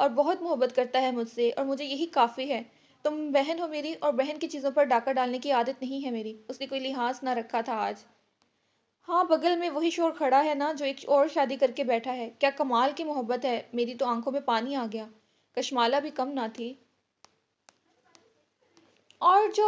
اور بہت محبت کرتا ہے مجھ سے، اور مجھے یہی کافی ہے۔ تم بہن ہو میری، اور بہن کی چیزوں پر ڈاکہ ڈالنے کی عادت نہیں ہے میری۔ اس نے کوئی لحاظ نہ رکھا تھا آج۔ ہاں، بغل میں وہی شور کھڑا ہے نا جو ایک اور شادی کر کے بیٹھا ہے۔ کیا کمال کی محبت ہے! میری تو آنکھوں میں پانی آ گیا۔ کشمالہ بھی کم نہ تھی۔ اور جو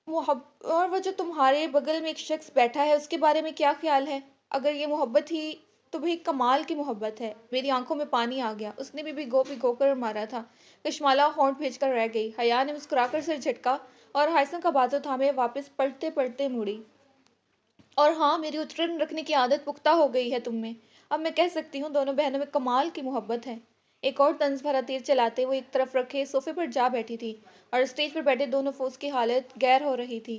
اور وہ جو تمہارے بغل میں ایک شخص بیٹھا ہے، اس کے بارے میں کیا خیال ہے؟ اگر یہ محبت ہی تو بھئی کمال کی محبت ہے۔ میری آنکھوں میں پانی آ گیا۔ اس نے بھی بھگو کر مارا تھا۔ کشمالہ ہونٹ بھیج کر رہ گئی۔ حیا نے مسکرا کر سر جھٹکا اور ہائثم کا بازو تھامے واپس پلٹتے پلٹتے مڑی۔ اور ہاں، میری اترن رکھنے کی عادت پختہ ہو گئی ہے تم میں۔ اب میں کہہ سکتی ہوں دونوں بہنوں میں کمال کی محبت ہے۔ ایک اور طنز بھرا تیر چلاتے وہ ایک طرف رکھے صوفے پر جا بیٹھی تھی، اور اسٹیج پر بیٹھے دو نفوس کی حالت غیر ہو رہی تھی۔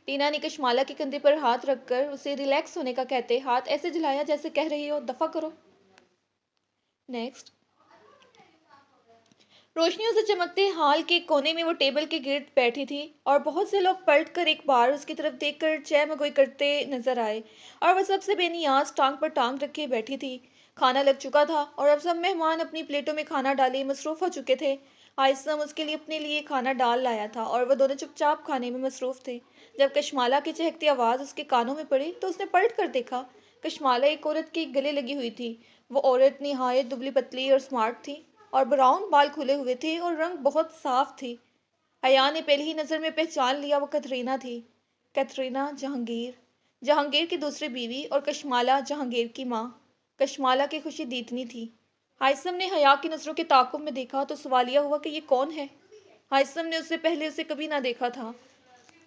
ٹینا نے کشمالہ کے کندھے پر ہاتھ رکھ کر اسے ریلیکس ہونے کا کہتے ہاتھ ایسے جھلایا جیسے کہہ رہی ہو دفع کرو۔ نیکسٹ۔ روشنیوں سے چمکتے ہال کے کونے میں وہ ٹیبل کے گرد بیٹھی تھی، اور بہت سے لوگ پلٹ کر ایک بار اس کی طرف دیکھ کر چہ مگوئی کرتے نظر آئے، اور وہ سب سے بے نیاز ٹانگ پر ٹانگ رکھے بیٹھی تھی۔ کھانا لگ چکا تھا، اور اب سب مہمان اپنی پلیٹوں میں کھانا ڈالے مصروف ہو چکے تھے۔ ہائثم اس کے لیے اپنے لیے کھانا ڈال لایا تھا، اور وہ دونوں چپ چاپ کھانے میں مصروف تھے۔ جب کشمالہ کی چہکتی آواز اس کے کانوں میں پڑی تو اس نے پلٹ کر دیکھا۔ کشمالہ ایک عورت کے گلے لگی ہوئی تھی۔ وہ عورت نہایت دبلی پتلی اور سمارٹ تھی، اور براؤن بال کھلے ہوئے تھے اور رنگ بہت صاف تھی۔ حیا نے پہلی ہی نظر میں پہچان لیا وہ کترینہ تھی۔ کترینہ جہانگیر کی دوسری بیوی، اور کشمالہ جہانگیر کی ماں۔ کشمالہ کی خوشی دیدنی تھی۔ ہائثم نے حیا کی نظروں کے تعاقب میں دیکھا تو سوالیہ ہوا کہ یہ کون ہے؟ ہائثم نے اس سے پہلے اسے کبھی نہ دیکھا تھا۔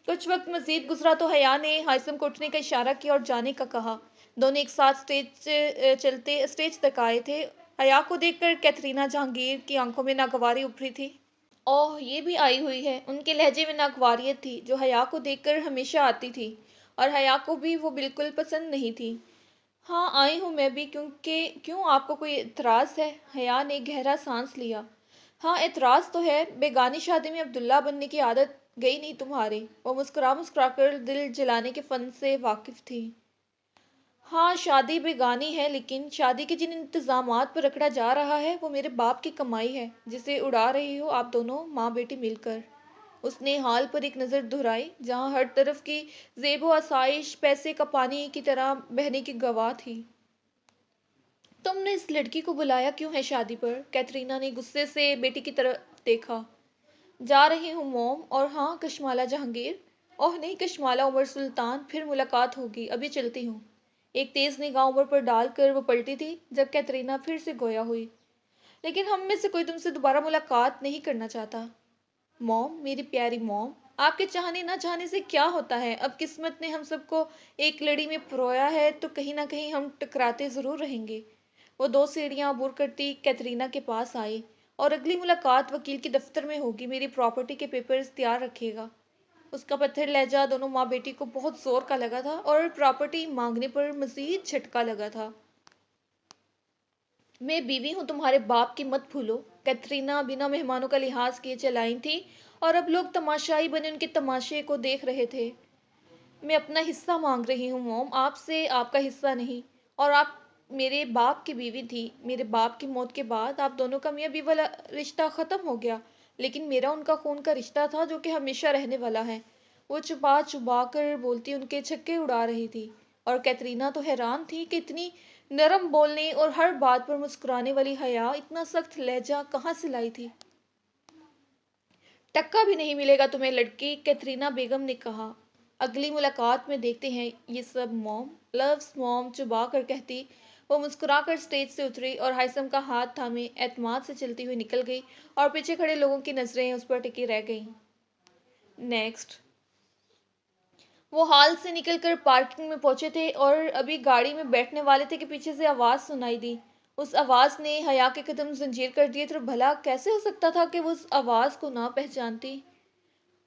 کچھ وقت مزید گزرا تو حیا نے ہائثم کو اٹھنے کا اشارہ کیا اور جانے کا کہا۔ دونوں ایک ساتھ اسٹیج تک آئے تھے۔ حیا کو دیکھ کر کترینہ جہانگیر کی آنکھوں میں ناگواری ابھری تھی۔ اوہ، یہ بھی آئی ہوئی ہے! ان کے لہجے میں ناگواریت تھی جو حیا کو دیکھ کر ہمیشہ آتی تھی، اور حیا کو بھی وہ بالکل پسند نہیں تھی۔ ہاں، آئی ہوں میں بھی، کیوں آپ کو کوئی اعتراض ہے؟ حیا نے گہرا سانس لیا۔ ہاں، اعتراض تو ہے، بیگانی شادی میں عبداللہ بننے کی عادت گئی نہیں تمہارے۔ وہ مسکرا کر دل جلانے کے فن سے واقف تھی۔ ہاں، شادی بیگانی ہے، لیکن شادی کے جن انتظامات پر رکھڑا جا رہا ہے وہ میرے باپ کی کمائی ہے جسے اڑا رہی ہو آپ دونوں ماں بیٹی مل کر۔ اس نے ہال پر ایک نظر دہرائی جہاں ہر طرف کی زیب و آسائش پیسے کا پانی کی طرح بہنے کی گواہ تھی۔ تم نے اس لڑکی کو بلایا کیوں ہے شادی پر؟ کیترینہ نے غصے سے بیٹی کی طرف دیکھا۔ جا رہی ہوں موم، اور ہاں کشمالہ جہانگیر۔ اوہ نہیں کشمالہ عمر سلطان، پھر ملاقات ہوگی، ابھی چلتی ہوں۔ ایک تیز نگاہ عمر پر ڈال کر وہ پلٹی تھی جب کیترینہ پھر سے گویا ہوئی۔ لیکن ہم میں سے کوئی تم سے دوبارہ ملاقات نہیں کرنا چاہتا۔ موم، میری پیاری موم، آپ کے چاہنے نہ چاہنے سے کیا ہوتا ہے؟ اب قسمت نے ہم سب کو ایک لڑی میں پرویا ہے تو کہیں نہ کہیں ہم ٹکراتے ضرور رہیں گے۔ وہ 2 سیڑھیاں عبور کرتی کیترینہ کے پاس آئی۔ اور اگلی ملاقات وکیل کے دفتر میں ہوگی، میری پراپرٹی کے پیپرز تیار رکھیے گا۔ اس کا پتھر لہجہ دونوں ماں بیٹی کو بہت زور کا لگا تھا، اور پراپرٹی مانگنے پر مزید جھٹکا لگا تھا۔ میں بیوی ہوں تمہارے باپ کی، مت بھولو۔ کیترینہ بنا مہمانوں کا لحاظ کیے چلائی تھی، اور اب لوگ تماشائی بنے ان کے تماشے کو دیکھ رہے تھے۔ میں اپنا حصہ مانگ رہی ہوں موم، آپ سے آپ کا حصہ نہیں، اور آپ میرے باپ کی بیوی تھی۔ میرے باپ کی موت کے بعد آپ دونوں کا میاں بیوی والا رشتہ ختم ہو گیا، لیکن میرا ان کا خون کا رشتہ تھا جو کہ ہمیشہ رہنے والا ہے۔ وہ چبا چبا کر بولتی ان کے چھکے اڑا رہی تھی، اور کیترینہ تو حیران تھی کہ اتنی نرم بولنے اور ہر بات پر مسکرانے والی حیا اتنا سخت لہجہ کہاں سے لائی تھی۔ ٹکا بھی نہیں ملے گا تمہیں لڑکی، کیترینہ بیگم نے کہا۔ اگلی ملاقات میں دیکھتے ہیں یہ سب موم، لفظ موم چبا کر کہتی وہ مسکرا کر اسٹیج سے اتری اور ہائثم کا ہاتھ تھامے اعتماد سے چلتی ہوئی نکل گئی، اور پیچھے کھڑے لوگوں کی نظریں اس پر ٹکی رہ گئیں۔ نیکسٹ۔ وہ ہال سے نکل کر پارکنگ میں پہنچے تھے اور ابھی گاڑی میں بیٹھنے والے تھے کہ پیچھے سے آواز سنائی دی۔ اس آواز نے حیا کے قدم زنجیر کر دیے تھے، بھلا کیسے ہو سکتا تھا کہ وہ اس آواز کو نہ پہچانتی؟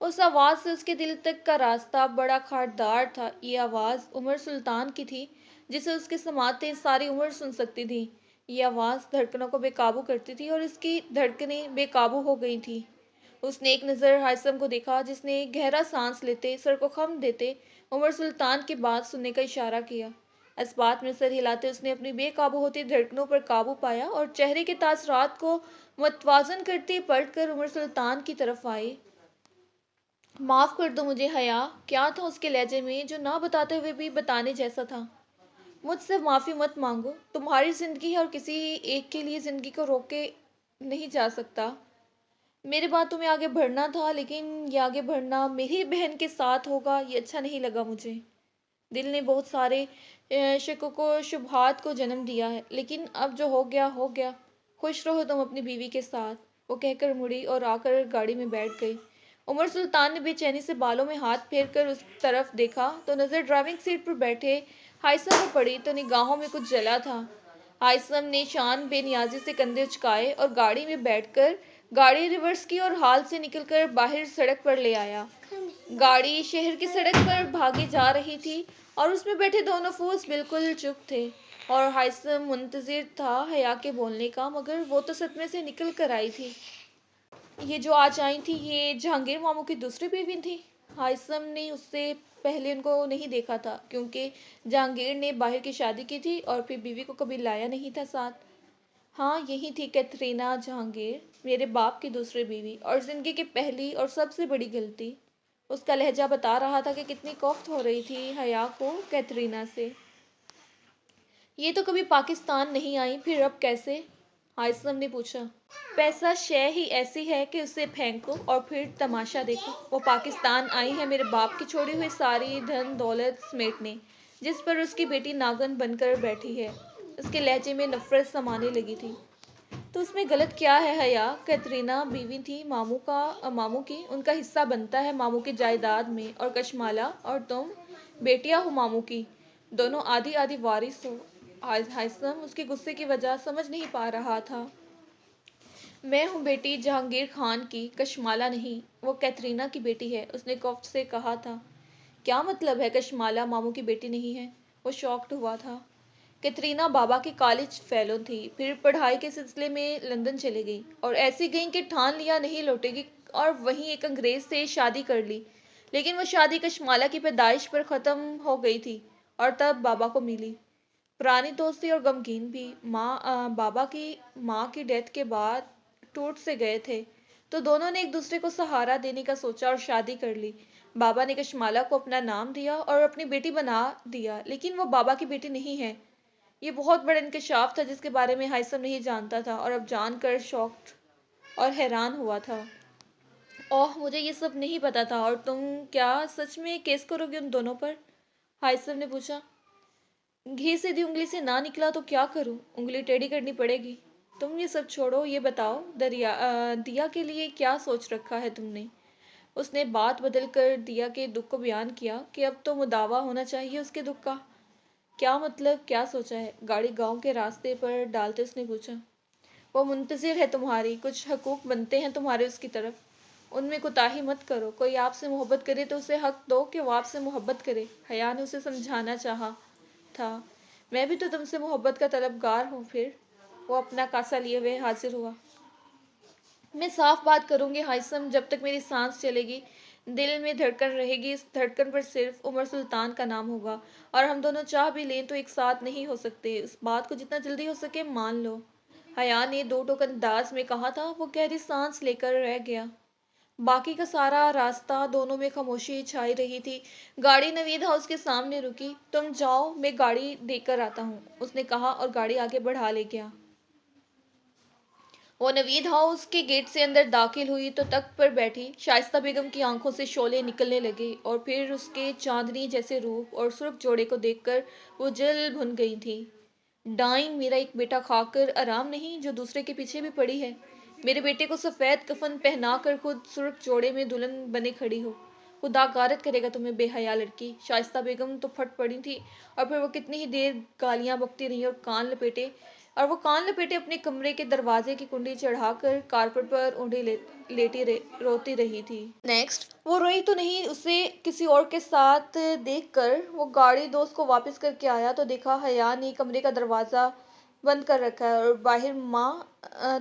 اس آواز سے اس کے دل تک کا راستہ بڑا خاردار تھا۔ یہ آواز عمر سلطان کی تھی، جسے اس کے سماعتیں ساری عمر سن سکتی تھیں۔ یہ آواز دھڑکنوں کو بے قابو کرتی تھی، اور اس کی دھڑکنیں بے قابو ہو گئی تھیں۔ اس نے ایک نظر ہائثم کو دیکھا جس نے گہرا سانس لیتے سر کو خم دیتے عمر سلطان کی بات سننے کا اشارہ کیا۔ اس بات میں سر ہلاتے اس نے اپنی بے قابو ہوتی دھڑکنوں پر قابو پایا اور چہرے کے تاثرات کو متوازن کرتے پلٹ کر عمر سلطان کی طرف آئے۔ معاف کر دو مجھے حیا، کیا تھا اس کے لہجے میں جو نہ بتاتے ہوئے بھی بتانے جیسا تھا؟ مجھ سے معافی مت مانگو، تمہاری زندگی ہے اور کسی ایک کے لیے زندگی کو روک کے نہیں جا سکتا۔ میرے بعد تمہیں آگے بڑھنا تھا، لیکن یہ آگے بڑھنا میری بہن کے ساتھ ہوگا، یہ اچھا نہیں لگا مجھے۔ دل نے بہت سارے شکوک و شبہات کو جنم دیا ہے، لیکن اب جو ہو گیا ہو گیا۔ خوش رہو تم اپنی بیوی کے ساتھ، وہ کہہ کر مڑی اور آ کر گاڑی میں بیٹھ گئی۔ عمر سلطان نے بے چینی سے بالوں میں ہاتھ پھیر کر اس طرف دیکھا تو نظر ڈرائیونگ سیٹ پر بیٹھے ہائثم پر پڑی تو نگاہوں میں کچھ جلا تھا۔ ہائثم نے شان بے نیازی سے کندھے اچکائے اور گاڑی میں بیٹھ کر گاڑی ریورس کی اور ہال سے نکل کر باہر سڑک پر لے آیا۔ گاڑی شہر کی سڑک پر بھاگی جا رہی تھی اور اس میں بیٹھے دو نفوس بالکل چپ تھے اور ہائثم منتظر تھا حیا کے بولنے کا، مگر وہ تو صدمے سے نکل کر آئی تھی۔ یہ جو آج آئی تھی، یہ جہانگیر ماموں کی دوسری بیوی تھی؟ ہائثم نے اس سے پہلے ان کو نہیں دیکھا تھا، کیونکہ جہانگیر نے باہر کی شادی کی تھی اور پھر بیوی کو کبھی لایا نہیں تھا ساتھ۔ ہاں، یہی تھی کیترینہ جہانگیر، میرے باپ کی دوسری بیوی، اور زندگی کی پہلی اور سب سے بڑی غلطی۔ اس کا لہجہ بتا رہا تھا کہ کتنی کوفت ہو رہی تھی حیا کو کیترینہ سے۔ یہ تو کبھی پاکستان نہیں آئی، پھر اب کیسے؟ ہائثم نے پوچھا۔ پیسہ شے ہی ایسی ہے کہ اسے پھینکو اور پھر تماشا دیکھو۔ وہ پاکستان آئی ہے میرے باپ کی چھوڑی ہوئی ساری دھن دولت سمیٹنے، جس پر اس کی بیٹی ناگن بن کر بیٹھی ہے۔ اس کے لہجے میں نفرت سمانے لگی تھی۔ تو اس میں غلط کیا ہے حیا؟ کیترینہ بیوی تھی ماموں کی، ان کا حصہ بنتا ہے ماموں کی جائیداد میں، اور کشمالہ اور تم بیٹیاں ہو ماموں کی، دونوں آدھی آدھی وارث ہو۔ ہائثم اس کے غصے کی وجہ سمجھ نہیں پا رہا تھا۔ میں ہوں بیٹی جہانگیر خان کی، کشمالہ نہیں، وہ کیترینہ کی بیٹی ہے، اس نے کوفت سے کہا تھا۔ کیا مطلب ہے کشمالہ ماموں کی بیٹی نہیں ہے؟ وہ شاکڈ ہوا تھا۔ کیترینہ بابا کی کالج فیلو تھی، پھر پڑھائی کے سلسلے میں لندن چلی گئی اور ایسی گئیں کہ ٹھان لیا نہیں لوٹے گی، اور وہیں ایک انگریز سے شادی کر لی، لیکن وہ شادی کشمالہ کی پیدائش پر ختم ہو گئی تھی اور تب بابا کو ملی۔ پرانی دوستی اور غمگین بھی۔ بابا کی ماں کی ڈیتھ کے بعد ٹوٹ سے گئے تھے، تو دونوں نے ایک دوسرے کو سہارا دینے کا سوچا اور شادی کر لی۔ بابا نے کشمالہ کو اپنا نام دیا اور اپنی بیٹی بنا دیا، لیکن وہ بابا کی بیٹی نہیں ہے۔ یہ بہت بڑا انکشاف تھا جس کے بارے میں ہائثم نہیں جانتا تھا، اور اب جان کر شاکڈ اور حیران ہوا تھا۔ اوہ، مجھے یہ سب نہیں پتا تھا، اور تم کیا سچ میں کیس کرو گے ان دونوں پر؟ ہائثم نے پوچھا۔ گھی سیدھی انگلی سے نہ نکلا تو کیا کروں؟ انگلی ٹیڑھی کرنی پڑے گی۔ تم یہ سب چھوڑو، یہ بتاؤ دیا کے لیے کیا سوچ رکھا ہے تم نے؟ اس نے بات بدل کر دیا کے دکھ کو بیان کیا کہ اب تو مداوع ہونا چاہیے اس کے دکھ کا۔ کیا مطلب، کیا سوچا ہے؟ گاڑی گاؤں کے راستے پر ڈالتے اس نے پوچھا۔ وہ منتظر ہے تمہاری، کچھ حقوق بنتے ہیں تمہارے اس کی طرف، ان میں کوتاہی مت کرو۔ کوئی آپ سے محبت کرے تو اسے حق دو کہ وہ آپ سے محبت کرے۔ حیا نے اسے سمجھانا چاہا تھا۔ میں بھی تو تم سے محبت کا طلبگار ہوں۔ پھر وہ اپنا کاسہ لیے ہوئے حاضر ہوا۔ میں صاف بات کروں گی ہائثم، جب تک میری سانس چلے گی، دل میں دھڑکن رہے گی، اس دھڑکن پر صرف عمر سلطان کا نام ہوگا، اور ہم دونوں چاہ بھی لیں تو ایک ساتھ نہیں ہو سکتے۔ اس بات کو جتنا جلدی ہو سکے مان لو۔ حیا نے دو ٹوک انداز میں کہا تھا۔ وہ گہری سانس لے کر رہ گیا۔ باقی کا سارا راستہ دونوں میں خاموشی چھائی رہی تھی۔ گاڑی نوید ہاؤس کے سامنے رکی۔ تم جاؤ، میں گاڑی دے کر آتا ہوں، اس نے کہا اور گاڑی آگے بڑھا لے گیا۔ وہ نوید ہاؤس کے گیٹ سے اندر داخل ہوئی تو تخت پر بیٹھی شائستہ بیگم کی آنکھوں سے شعلے نکلنے لگے، اور پھر اس کے چاندنی جیسے روپ اور سرخ جوڑے کو دیکھ کر وہ جل بھن گئی تھی۔ ڈائنگ، میرا ایک بیٹا کھا کر آرام نہیں جو دوسرے کے پیچھے بھی پڑی ہے۔ میرے بیٹے کو سفید کفن پہنا کر خود سرخ جوڑے میں دلہن بنے کھڑی ہو۔ خدا غارت کرے گا تمہیں بے حیا لڑکی۔ شائستہ بیگم تو پھٹ پڑی تھی، اور پھر وہ کتنی ہی دیر گالیاں بکتی رہی اور وہ کان لپیٹے اپنے کمرے کے دروازے کی کنڈی چڑھا کر کارپٹ پر اونڈے لیٹی روتی رہی تھی۔ نیکسٹ، وہ روئی تو نہیں، اسے کسی اور کے ساتھ دیکھ کر وہ گاڑی دوست کو واپس کر کے آیا تو دیکھا حیا نے کمرے کا دروازہ بند کر رکھا ہے اور باہر ماں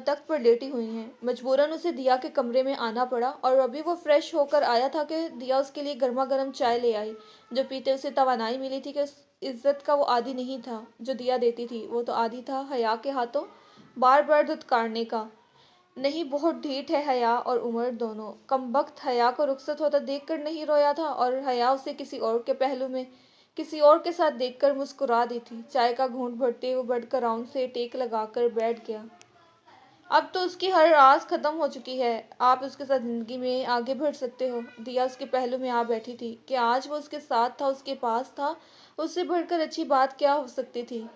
تخت پر لیٹی ہوئی ہیں۔ مجبوراً اسے دیا کے کمرے میں آنا پڑا، اور ابھی وہ فریش ہو کر آیا تھا کہ دیا اس کے لیے گرما گرم چائے لے آئی، جو پیتے اسے توانائی ملی تھی کہ اس عزت کا وہ عادی نہیں تھا جو دیا دیتی تھی، وہ تو عادی تھا حیا کے ہاتھوں بار بار دھتکارنے کا۔ نہیں بہت ڈھیٹ ہے حیا اور عمر دونوں۔ کمبخت حیا کو رخصت ہوتا دیکھ کر نہیں رویا تھا اور حیا اسے کسی اور کے پہلو میں کسی اور کے ساتھ دیکھ کر مسکرا دی تھی۔ چائے کا گھونٹ بھرتے وہ بڑھ کر راؤنڈ سے ٹیک لگا کر بیٹھ گیا۔ اب تو اس کی ہر آس ختم ہو چکی ہے، آپ اس کے ساتھ زندگی میں آگے بڑھ سکتے ہو۔ دیا اس کے پہلو میں آ بیٹھی تھی کہ آج وہ اس کے ساتھ تھا، اس کے پاس تھا، اس سے بڑھ کر اچھی بات کیا ہو سکتی تھی۔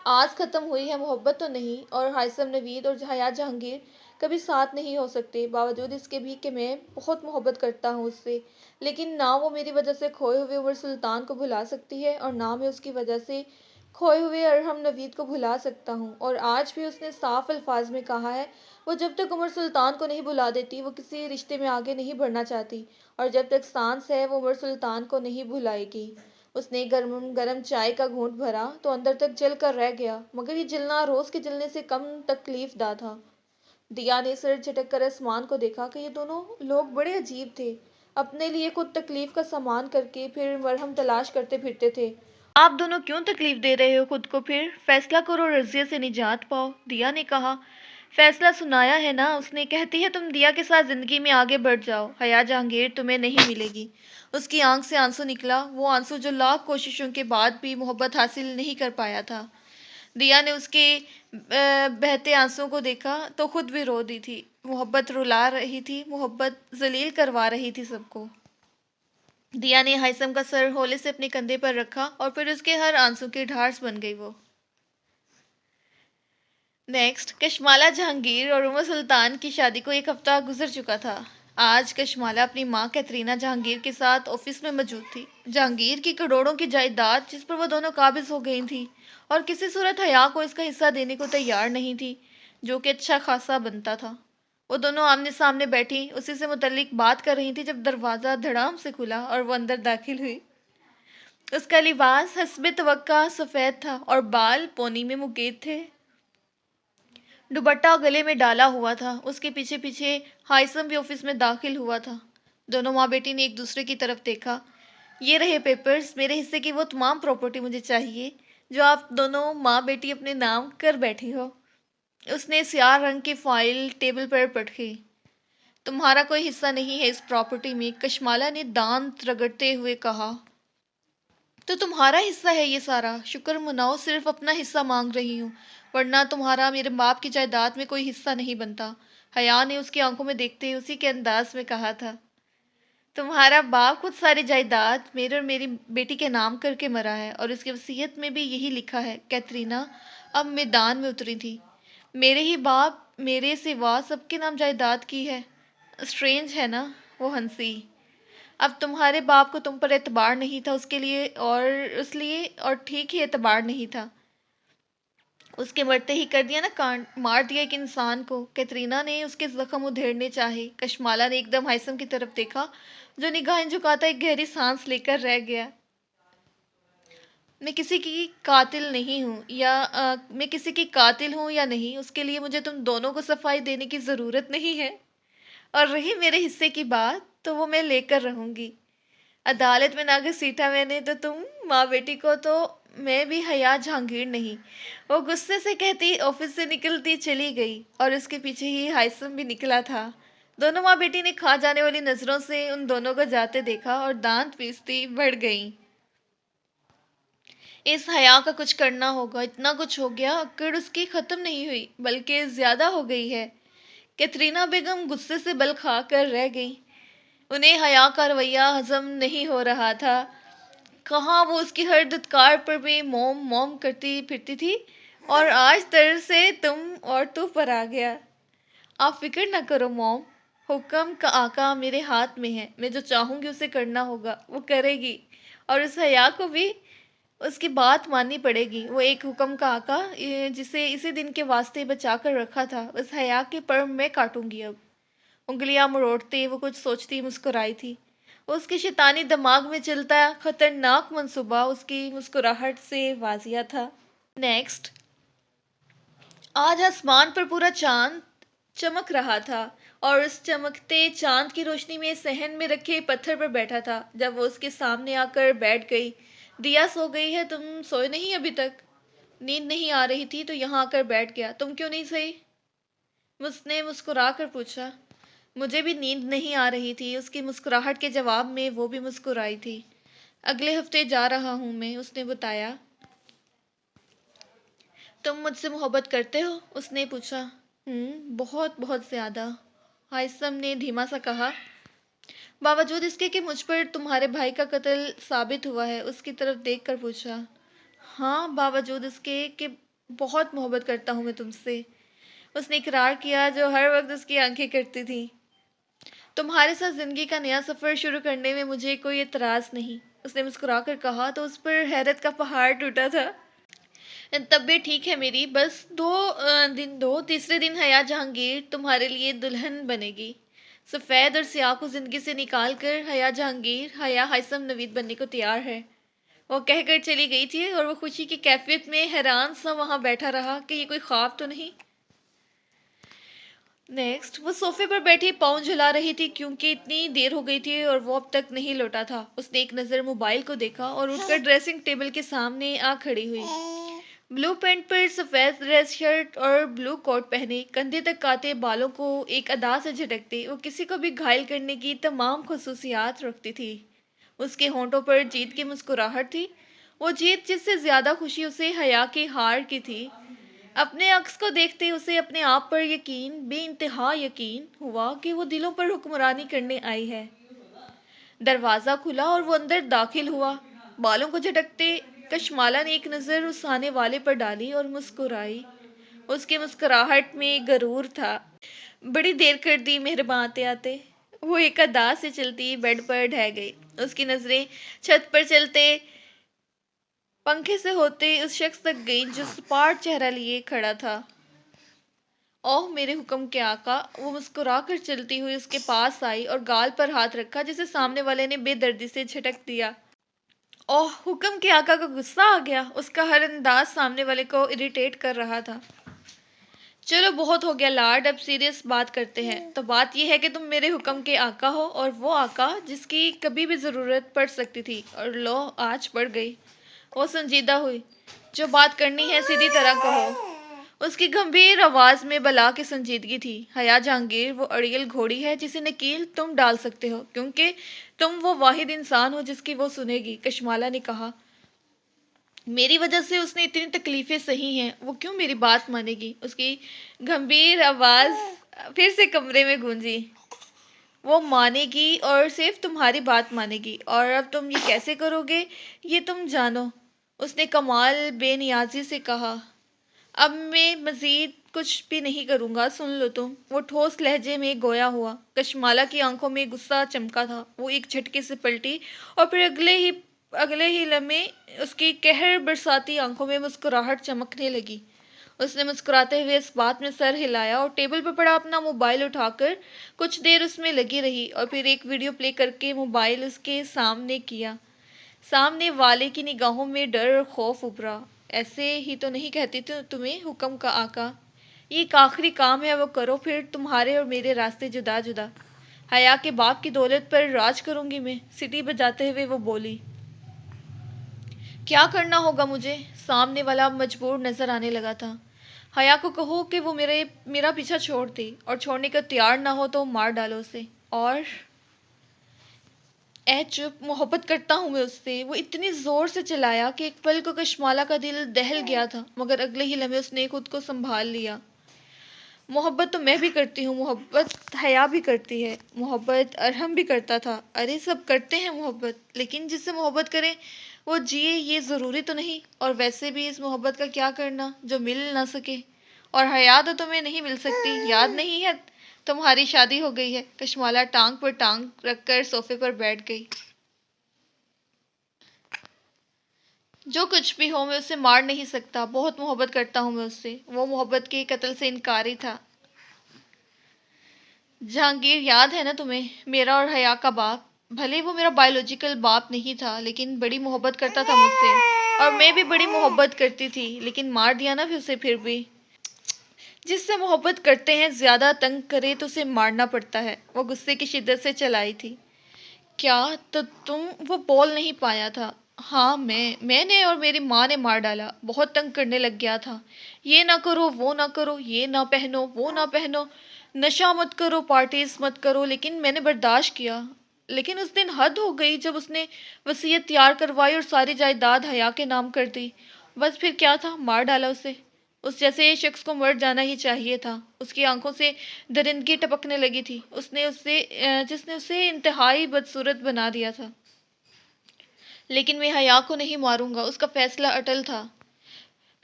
آس ختم ہوئی ہے، محبت تو نہیں، اور ہائثم نوید اور حیا جہانگیر کبھی ساتھ نہیں ہو سکتے، باوجود اس کے بھی کہ میں بہت محبت کرتا ہوں اس سے، لیکن نہ وہ میری وجہ سے کھوئے ہوئے عمر سلطان کو بھلا سکتی ہے اور نہ میں اس کی وجہ سے کھوئے ہوئے ارحم نوید کو بھلا سکتا ہوں۔ اور آج بھی اس نے صاف الفاظ میں کہا ہے، وہ جب تک عمر سلطان کو نہیں بھلا دیتی وہ کسی رشتے میں آگے نہیں بڑھنا چاہتی، اور جب تک سانس ہے وہ عمر سلطان کو نہیں بھلائے گی۔ اس نے گرم گرم چائے کا گھونٹ بھرا تو اندر تک جل کر رہ گیا، مگر یہ جلنا روز کے جلنے سے کم تکلیف دہ تھا۔ دیا نے سر جھٹک کر آسمان کو دیکھا کہ یہ دونوں لوگ بڑے عجیب تھے، اپنے لیے خود تکلیف کا سامان کر کے پھر مرہم تلاش کرتے پھرتے تھے۔ آپ دونوں کیوں تکلیف دے رہے ہو خود کو؟ پھر فیصلہ کرو اور رضیہ سے نجات پاؤ، دیا نے کہا۔ فیصلہ سنایا ہے نا اس نے، کہتی ہے تم دیا کے ساتھ زندگی میں آگے بڑھ جاؤ، حیا جہانگیر تمہیں نہیں ملے گی۔ اس کی آنکھ سے آنسو نکلا، وہ آنسو جو لاکھ کوششوں کے بعد بھی محبت حاصل نہیں کر پایا تھا۔ دیا نے اس کے بہتے آنسوؤں کو دیکھا تو خود بھی رو دی تھی۔ محبت رلا رہی تھی، محبت ذلیل کروا رہی تھی سب کو۔ دیا نے ہائثم کا سر ہولے سے اپنے کندھے پر رکھا اور پھر اس کے ہر آنسو کی ڈھارس بن گئی وہ۔ نیکسٹ، کشمالہ جہانگیر اور عمر سلطان کی شادی کو ایک ہفتہ گزر چکا تھا۔ آج کشمالہ اپنی ماں کیترینہ جہانگیر کے ساتھ آفس میں موجود تھی۔ جہانگیر کی کروڑوں کی جائیداد جس پر وہ دونوں قابض ہو گئی تھیں اور کسی صورت حیا کو اس کا حصہ دینے کو تیار نہیں تھی، جو کہ اچھا خاصا بنتا تھا۔ وہ دونوں آمنے سامنے بیٹھی اسی سے متعلق بات کر رہی تھی جب دروازہ دھڑام سے کھلا اور وہ اندر داخل ہوئی۔ اس کا لباس حسب توقع سفید تھا اور بال پونی میں مقید تھے، دوپٹہ گلے میں ڈالا ہوا تھا۔ اس کے پیچھے پیچھے ہائثم بھی آفس میں داخل ہوا تھا۔ دونوں ماں بیٹی نے ایک دوسرے کی طرف دیکھا۔ یہ رہے پیپرز، میرے حصے کی وہ تمام پراپرٹی مجھے چاہیے جو آپ دونوں ماں بیٹی اپنے نام کر بیٹھی ہو۔ اس نے سیاہ رنگ کی فائل ٹیبل پر پٹکی۔ تمہارا کوئی حصہ نہیں ہے اس پراپرٹی میں، کشمالہ نے دانت رگڑتے ہوئے کہا۔ تو تمہارا حصہ ہے یہ سارا؟ شکر مناؤ، صرف اپنا حصہ مانگ رہی ہوں، ورنہ تمہارا میرے باپ کی جائیداد میں کوئی حصہ نہیں بنتا، حیا نے اس کی آنکھوں میں دیکھتے اسی کے انداز میں کہا تھا۔ تمہارا باپ خود ساری جائیداد میرے اور میری بیٹی کے نام کر کے مرا ہے، اور اس کی وصیت میں بھی یہی لکھا ہے۔ کیترینہ اب میدان میں اتری تھی۔ میرے ہی باپ میرے سوا سب کے نام جائیداد کی ہے، اسٹرینج ہے نا؟ وہ ہنسی۔ اب تمہارے باپ کو تم پر اعتبار نہیں تھا، اس لیے اور ٹھیک ہی اعتبار نہیں تھا۔ اس کے مرتے ہی کر دیا نا کانڈ، مار دیا ایک انسان کو۔ کیترینہ نے اس کے زخم ادھیڑنے چاہے۔ کشمالہ نے ایک دم ہائثم کی طرف دیکھا جو نگاہیں جھکاتا ایک گہری سانس لے کر رہ گیا۔ میں کسی کی قاتل ہوں یا نہیں، اس کے لیے مجھے تم دونوں کو صفائی دینے کی ضرورت نہیں ہے، اور رہی میرے حصے کی بات تو وہ میں لے کر رہوں گی۔ عدالت میں نہ گھسیٹا میں نے تو تم ماں بیٹی کو، تو میں بھی حیا جہانگیر نہیں، وہ غصے سے کہتی آفس سے نکلتی چلی گئی، اور اس کے پیچھے ہی ہائثم بھی نکلا تھا۔ دونوں ماں بیٹی نے کھا جانے والی نظروں سے ان دونوں کو جاتے دیکھا اور دانت پیستی بڑھ گئیں۔ اس حیا کا کچھ کرنا ہوگا، اتنا کچھ ہو گیا، اکڑ اس کی ختم نہیں ہوئی بلکہ زیادہ ہو گئی ہے۔ کیترینہ بیگم غصے سے بل کھا کر رہ گئی۔ انہیں حیا کا رویہ ہضم نہیں ہو رہا تھا۔ کہاں وہ اس کی ہر دھتکار پر بھی موم موم کرتی پھرتی تھی، اور آج طرز سے تم اور تو پر آ گیا۔ آپ فکر نہ کرو موم، حکم کا آقا میرے ہاتھ میں ہے، میں جو چاہوں گی اسے کرنا ہوگا، وہ کرے گی، اور اس حیا کو بھی اس کی بات ماننی پڑے گی۔ وہ ایک حکم کا آقا جسے اسی دن کے واسطے بچا کر رکھا تھا، اس حیا کی پر میں کاٹوں گی اب۔ انگلیاں مروڑتے وہ کچھ سوچتی مسکرائی تھی۔ اس کے شیطانی دماغ میں چلتا خطرناک منصوبہ اس کی مسکراہٹ سے واضح تھا۔ نیکسٹ، آج آسمان پر پورا چاند چمک رہا تھا، اور اس چمکتے چاند کی روشنی میں صحن میں رکھے پتھر پر بیٹھا تھا۔ جب وہ اس کے سامنے آ کر بیٹھ گئی، دیا سو گئی ہے، تم سوئے نہیں ابھی تک؟ نیند نہیں آ رہی تھی تو یہاں آ کر بیٹھ گیا، تم کیوں نہیں سوئی؟ اس نے مسکرا کر پوچھا۔ مجھے بھی نیند نہیں آ رہی تھی۔ اس کی مسکراہٹ کے جواب میں وہ بھی مسکرائی تھی۔ اگلے ہفتے جا رہا ہوں میں، اس نے بتایا۔ تم مجھ سے محبت کرتے ہو؟ اس نے پوچھا۔ بہت بہت زیادہ، ہائثم نے دھیما سا کہا۔ باوجود اس کے کہ مجھ پر تمہارے بھائی کا قتل ثابت ہوا ہے، اس کی طرف دیکھ کر پوچھا۔ ہاں، باوجود اس کے کہ بہت محبت کرتا ہوں میں تم سے، اس نے اقرار کیا جو ہر وقت اس کی آنکھیں کرتی تھیں۔ تمہارے ساتھ زندگی کا نیا سفر شروع کرنے میں مجھے کوئی اعتراض نہیں، اس نے مسکرا کر کہا تو اس پر حیرت کا پہاڑ ٹوٹا تھا۔ طبیعت ٹھیک ہے میری، بس تیسرے دن حیا جہانگیر تمہارے لیے دلہن بنے گی۔ سفید اور سیاہ کو زندگی سے نکال کر حیا ہائثم نوید بننے کو تیار ہے، وہ کہہ کر چلی گئی تھی اور وہ خوشی کی کیفیت میں حیران سا وہاں بیٹھا رہا کہ یہ کوئی خواب تو نہیں۔ وہ صوفے پر بیٹھی پاؤں جھلا رہی تھی کیونکہ اتنی دیر ہو گئی تھی اور وہ اب تک نہیں لوٹا تھا۔ اس نے ایک نظر موبائل کو دیکھا اور اٹھ کر ڈریسنگ ٹیبل کے سامنے آ کھڑی ہوئی۔ بلو پینٹ پر سفید ڈریس شرٹ اور بلو کوٹ پہنے، کندھے تک آتے بالوں کو ایک ادا سے جھٹکتے، وہ کسی کو بھی گھائل کرنے کی تمام خصوصیات رکھتی تھی۔ اس کے ہونٹوں پر جیت کی مسکراہٹ تھی، وہ جیت جس سے زیادہ خوشی اسے حیا کے ہار کی تھی۔ اپنے عکس کو دیکھتے اسے اپنے آپ پر بے انتہا یقین ہوا کہ وہ دلوں پر حکمرانی کرنے آئی ہے۔ دروازہ کھلا اور وہ اندر داخل ہوا۔ بالوں کو جھٹکتے کشمالا نے ایک نظر اس آنے والے پر ڈالی اور مسکرائی۔ اس کی مسکراہٹ میں غرور تھا۔ بڑی دیر کر دی مہرباں آتے آتے، وہ ایک ادا سے چلتی بیڈ پر ڈھہ گئی۔ اس کی نظریں چھت پر چلتے پنکھے سے ہوتے اس شخص تک گئیں جو سپاٹ چہرہ لیے کھڑا تھا۔ اوہ میرے حکم کے آقا، وہ مسکرا کر چلتی ہوئی اس کے پاس آئی اور گال پر ہاتھ رکھا جسے سامنے والے نے بے دردی سے جھٹک دیا۔ اوہ، حکم کے آقا کا غصہ آ گیا، اس کا ہر انداز سامنے والے کو اریٹیٹ کر رہا تھا۔ چلو بہت ہو گیا لاڈ، اب سیریس بات کرتے ہیں۔ تو بات یہ ہے کہ تم میرے حکم کے آقا ہو، اور وہ آقا جس کی کبھی بھی ضرورت پڑ سکتی تھی، اور لو آج پڑ گئی۔ وہ سنجیدہ ہوئی۔ جو بات کرنی ہے سیدھی طرح کہو۔ اس کی گمبھیر آواز میں بلا کی سنجیدگی تھی۔ حیا جہانگیر وہ اڑیل گھوڑی ہے جسے نکیل تم ڈال سکتے ہو، کیونکہ تم وہ واحد انسان ہو جس کی وہ سنے گی، کشمالا نے کہا۔ میری وجہ سے اس نے اتنی تکلیفیں سہی ہیں، وہ کیوں میری بات مانے گی؟ اس کی گمبھیر آواز پھر سے کمرے میں گونجی۔ وہ مانے گی اور صرف تمہاری بات مانے گی، اور اب تم یہ کیسے کرو گے یہ تم جانو، اس نے کمال بے نیازی سے کہا۔ اب میں مزید کچھ بھی نہیں کروں گا، سن لو تم، وہ ٹھوس لہجے میں گویا ہوا۔ کشمالا کی آنکھوں میں غصہ چمکا تھا، وہ ایک جھٹکے سے پلٹی اور پھر اگلے ہی لمحے اس کی قہر برساتی آنکھوں میں مسکراہٹ چمکنے لگی۔ اس نے مسکراتے ہوئے اس بات میں سر ہلایا اور ٹیبل پر پڑا اپنا موبائل اٹھا کر کچھ دیر اس میں لگی رہی، اور پھر ایک ویڈیو پلے کر کے موبائل اس کے سامنے کیا۔ سامنے والے کی نگاہوں میں ڈر اور خوف ابھرا۔ ایسے ہی تو نہیں کہتی تمہیں حکم کا آقا؟ یہ ایک آخری کام ہے، وہ کرو، پھر تمہارے اور میرے راستے جدا جدا۔ حیا کے باپ کی دولت پر راج کروں گی میں، سٹی بجاتے ہوئے وہ بولی۔ کیا کرنا ہوگا مجھے؟ سامنے والا مجبور نظر آنے لگا تھا۔ حیا کو کہو کہ وہ میرا پیچھا چھوڑ دے، اور چھوڑنے کا تیار نہ ہو تو مار ڈالو اسے۔ اور اے چپ، محبت کرتا ہوں میں اس سے، وہ اتنی زور سے چلایا کہ ایک پل کو کشمالا کا دل دہل گیا تھا، مگر اگلے ہی لمحے اس نے خود کو سنبھال لیا۔ محبت تو میں بھی کرتی ہوں، محبت حیا بھی کرتی ہے، محبت ارحم بھی کرتا تھا، ارے سب کرتے ہیں محبت، لیکن جس سے محبت کریں وہ جیے یہ ضروری تو نہیں، اور ویسے بھی اس محبت کا کیا کرنا جو مل نہ سکے، اور حیا تو تمہیں نہیں مل سکتی، یاد نہیں ہے تمہاری شادی ہو گئی ہے۔ کشمالا ٹانگ پر ٹانگ رکھ کر صوفے پر بیٹھ گئی۔ جو کچھ بھی ہو میں اسے مار نہیں سکتا، بہت محبت کرتا ہوں میں اس سے، وہ محبت کے قتل سے انکاری تھا۔ جہانگیر یاد ہے نا تمہیں، میرا اور حیا کا باپ، بھلے وہ میرا بائیولوجیکل باپ نہیں تھا لیکن بڑی محبت کرتا تھا مجھ سے، اور میں بھی بڑی محبت کرتی تھی، لیکن مار دیا نا اسے پھر بھی۔ جس سے محبت کرتے ہیں زیادہ تنگ کرے تو اسے مارنا پڑتا ہے، وہ غصے کی شدت سے چلائی تھی۔ کیا تو تم؟ وہ بول نہیں پایا تھا۔ ہاں میں نے اور میری ماں نے مار ڈالا، بہت تنگ کرنے لگ گیا تھا، یہ نہ کرو وہ نہ کرو، یہ نہ پہنو وہ نہ پہنو، نشہ مت کرو پارٹیز مت کرو، لیکن میں نے برداشت کیا۔ لیکن اس دن حد ہو گئی جب اس نے وصیت تیار کروائی اور ساری جائیداد حیا کے نام کر دی۔ بس پھر کیا تھا، مار ڈالا اسے۔ اس جیسے شخص کو مر جانا ہی چاہیے تھا۔ اس کی آنکھوں سے درندگی ٹپکنے لگی تھی، جس نے اسے انتہائی بدصورت بنا دیا تھا۔ لیکن میں حیا کو نہیں ماروں گا، اس کا فیصلہ اٹل تھا۔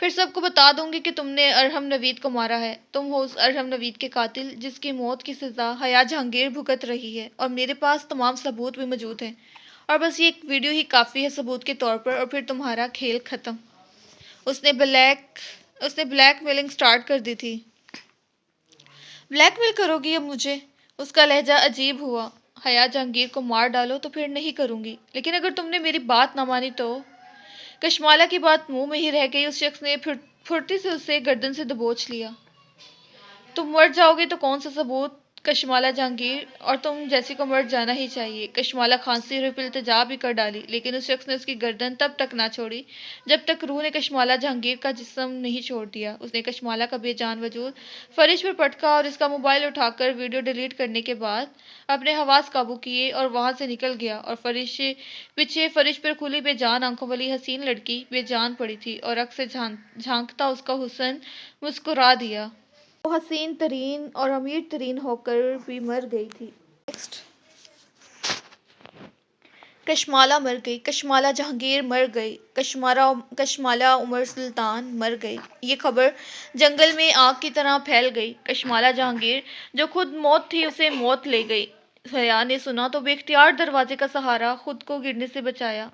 پھر سب کو بتا دوں گی کہ تم نے ارحم نوید کو مارا ہے، تم ہو اس ارحم نوید کے قاتل جس کی موت کی سزا حیا جہانگیر بھگت رہی ہے، اور میرے پاس تمام ثبوت بھی موجود ہیں، اور بس یہ ایک ویڈیو ہی کافی ہے ثبوت کے طور پر، اور پھر تمہارا کھیل ختم۔ اس نے بلیک میلنگ سٹارٹ کر دی تھی۔ بلیک میل کرو گی اب مجھے؟ اس کا لہجہ عجیب ہوا۔ حیا جہانگیر کو مار ڈالو تو پھر نہیں کروں گی، لیکن اگر تم نے میری بات نہ مانی تو؟ کشمالہ کی بات منہ میں ہی رہ گئی۔ اس شخص نے پھرتی سے اسے گردن سے دبوچ لیا۔ تم مر جاؤ گے تو کون سا ثبوت کشمالہ جہانگیر، اور تم جیسی کو مر جانا ہی چاہیے۔ کشمالہ کھانسی ہوئی پھر التجا بھی کر ڈالی، لیکن اس شخص نے اس کی گردن تب تک نہ چھوڑی جب تک روح نے کشمالہ جہانگیر کا جسم نہیں چھوڑ دیا۔ اس نے کشمالہ کا بے جان وجود فرش پر پٹکا اور اس کا موبائل اٹھا کر ویڈیو ڈیلیٹ کرنے کے بعد اپنے حواس قابو کیے اور وہاں سے نکل گیا، اور پیچھے فرش پر کھلی بے جان آنکھوں والی حسین لڑکی بے جان پڑی تھی، اور رخ سے جھانکتا اس کا حسن مسکرا دیا۔ وہ حسین ترین اور امیر ترین ہو کر بھی مر گئی تھی۔ کشمالہ مر گئی، کشمالہ جہانگیر مر گئی، کشمالہ عمر سلطان مر گئی۔ یہ خبر جنگل میں آگ کی طرح پھیل گئی۔ کشمالہ جہانگیر جو خود موت تھی اسے موت لے گئی۔ حیا نے سنا تو بے اختیار دروازے کا سہارا خود کو گرنے سے بچایا۔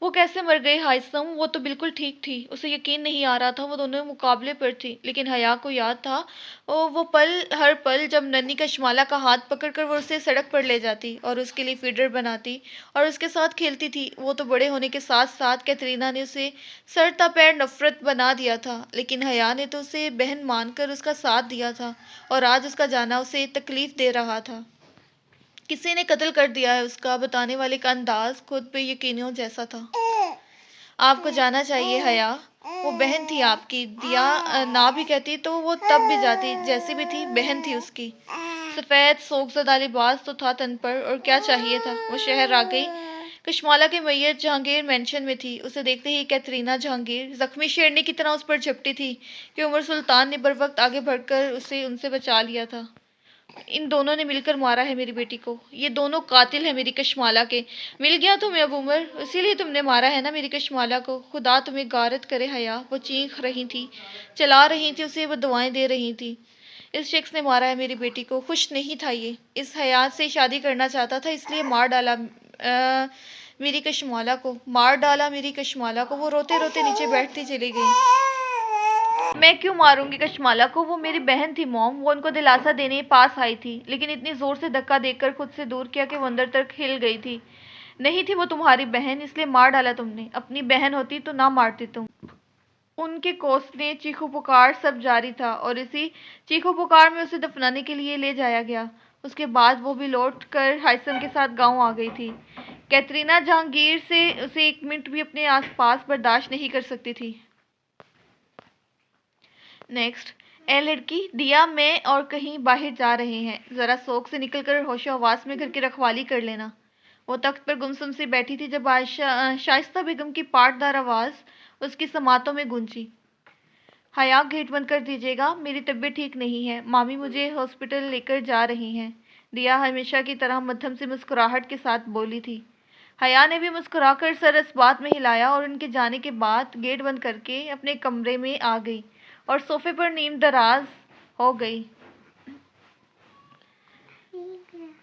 وہ کیسے مر گئی ہائثم؟ وہ تو بالکل ٹھیک تھی، اسے یقین نہیں آ رہا تھا، وہ دونوں مقابلے پر تھی، لیکن حیا کو یاد تھا وہ پل ہر پل جب ننھی کشمالہ کا ہاتھ پکڑ کر وہ اسے سڑک پر لے جاتی اور اس کے لیے فیڈر بناتی اور اس کے ساتھ کھیلتی تھی۔ وہ تو بڑے ہونے کے ساتھ ساتھ کیترینہ نے اسے سر تا پیر نفرت بنا دیا تھا، لیکن حیا نے تو اسے بہن مان کر اس کا ساتھ دیا تھا، اور آج اس کا جانا اسے تکلیف دے رہا تھا۔ کسی نے قتل کر دیا ہے، اس کا بتانے والے کا انداز خود بے یقینیوں جیسا تھا۔ آپ کو جانا چاہیے حیا، وہ بہن تھی آپ کی۔ دیا نہ بھی کہتی تو وہ تب بھی جاتی، جیسی بھی تھی بہن تھی اس کی۔ سفید سوگ زدہ لباس تو تھا تن پر، اور کیا چاہیے تھا؟ وہ شہر آ گئی۔ کشمالہ کی میت جہانگیر مینشن میں تھی۔ اسے دیکھتے ہی کیترینہ جہانگیر زخمی شیرنی کی طرح اس پر جھپٹی تھی کہ عمر سلطان نے بروقت آگے بڑھ کر اسے ان سے بچا لیا تھا۔ ان دونوں نے مل کر مارا ہے میری بیٹی کو، یہ دونوں قاتل ہیں میری کشمالہ کے۔ مل گیا تمہیں اب عمر، اسی لیے تم نے مارا ہے نا میری کشمالہ کو۔ خدا تمہیں غارت کرے حیا۔ وہ چیخ رہی تھی، چلا رہی تھی اسے، وہ دعائیں دے رہی تھی۔ اس شخص نے مارا ہے میری بیٹی کو، خوش نہیں تھا یہ، اس حیا سے شادی کرنا چاہتا تھا، اس لیے مار ڈالا میری کشمالہ کو، مار ڈالا میری کشمالہ کو۔ وہ روتے روتے نیچے بیٹھتی چلی گئی۔ میں کیوں ماروں گی کشمالہ کو؟ وہ میری بہن تھی موم، وہ ان کو دلاسا دینے پاس آئی تھی، لیکن اتنی زور سے دھکا دے کر خود سے دور کیا کہ وہ اندر تک ہل گئی تھی۔ نہیں تھی وہ تمہاری بہن، اس لیے مار ڈالا تم نے۔ اپنی بہن ہوتی تو نہ مارتے تم۔ ان کے کوسنے چیخو پکار سب جاری تھا، اور اسی چیخو پکار میں اسے دفنانے کے لیے لے جایا گیا۔ اس کے بعد وہ بھی لوٹ کر ہائثم کے ساتھ گاؤں آ گئی تھی۔ کیترینہ جہانگیر اسے ایک منٹ بھی اپنے آس پاس برداشت نہیں کر سکتی تھی۔ نیکسٹ۔ اے لڑکی، دیا میں اور کہیں باہر جا رہے ہیں، ذرا سوگ سے نکل کر ہوش و حواس میں گھر کی رکھوالی کر لینا۔ وہ تخت پر گمسم سی بیٹھی تھی جب شائستہ بیگم کی پاٹدار آواز اس کی سماعتوں میں گونجی۔ حیا، گیٹ بند کر دیجیے گا، میری طبیعت ٹھیک نہیں ہے، مامی مجھے ہاسپٹل لے کر جا رہی ہیں۔ دیا ہمیشہ کی طرح مدھم سی مسکراہٹ کے ساتھ بولی تھی۔ حیا نے بھی مسکرا کر سر اس بات میں ہلایا اور ان کے جانے کے بعد گیٹ بند کر کے اپنے کمرے میں آ گئی اور صوفے پر نیم دراز ہو گئی۔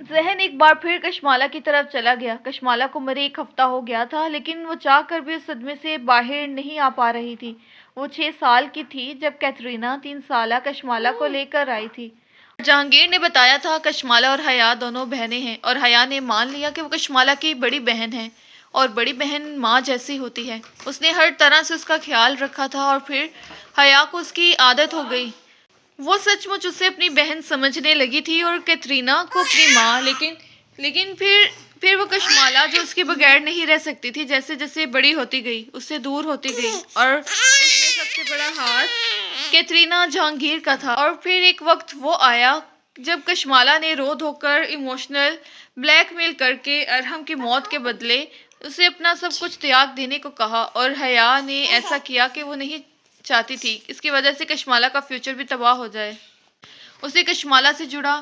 ذہن ایک بار پھر کشمالہ کی طرف چلا گیا۔ کشمالہ کو مرے 1 ہفتہ ہو گیا تھا، لیکن وہ چاہ کر بھی اس صدمے سے باہر نہیں آ پا رہی تھی۔ وہ 6 سال کی تھی جب کیترینہ 3 سالہ کشمالہ کو لے کر آئی تھی۔ جہانگیر نے بتایا تھا کشمالہ اور حیا دونوں بہنیں ہیں، اور حیا نے مان لیا کہ وہ کشمالہ کی بڑی بہن ہے، اور بڑی بہن ماں جیسی ہوتی ہے۔ اس نے ہر طرح سے اس کا خیال رکھا تھا، اور پھر حیا کو اس کی عادت ہو گئی۔ وہ سچ مچ اسے اپنی بہن سمجھنے لگی تھی اور کیترینہ کو اپنی ماں، لیکن پھر وہ کشمالہ جو اس کے بغیر نہیں رہ سکتی تھی، جیسے جیسے بڑی ہوتی گئی اس سے دور ہوتی گئی، اور اس میں سب سے بڑا ہاتھ کیترینہ جہانگیر کا تھا۔ اور پھر ایک وقت وہ آیا جب کشمالہ نے رو دھو کر ایموشنل بلیک میل کر کے ارحم کی موت کے بدلے اسے اپنا سب کچھ تیاگ دینے کو کہا، اور حیا نے ایسا کیا کہ وہ نہیں چاہتی تھی اس کی وجہ سے کشمالہ کا فیوچر بھی تباہ ہو جائے۔ اسے کشمالہ سے جڑا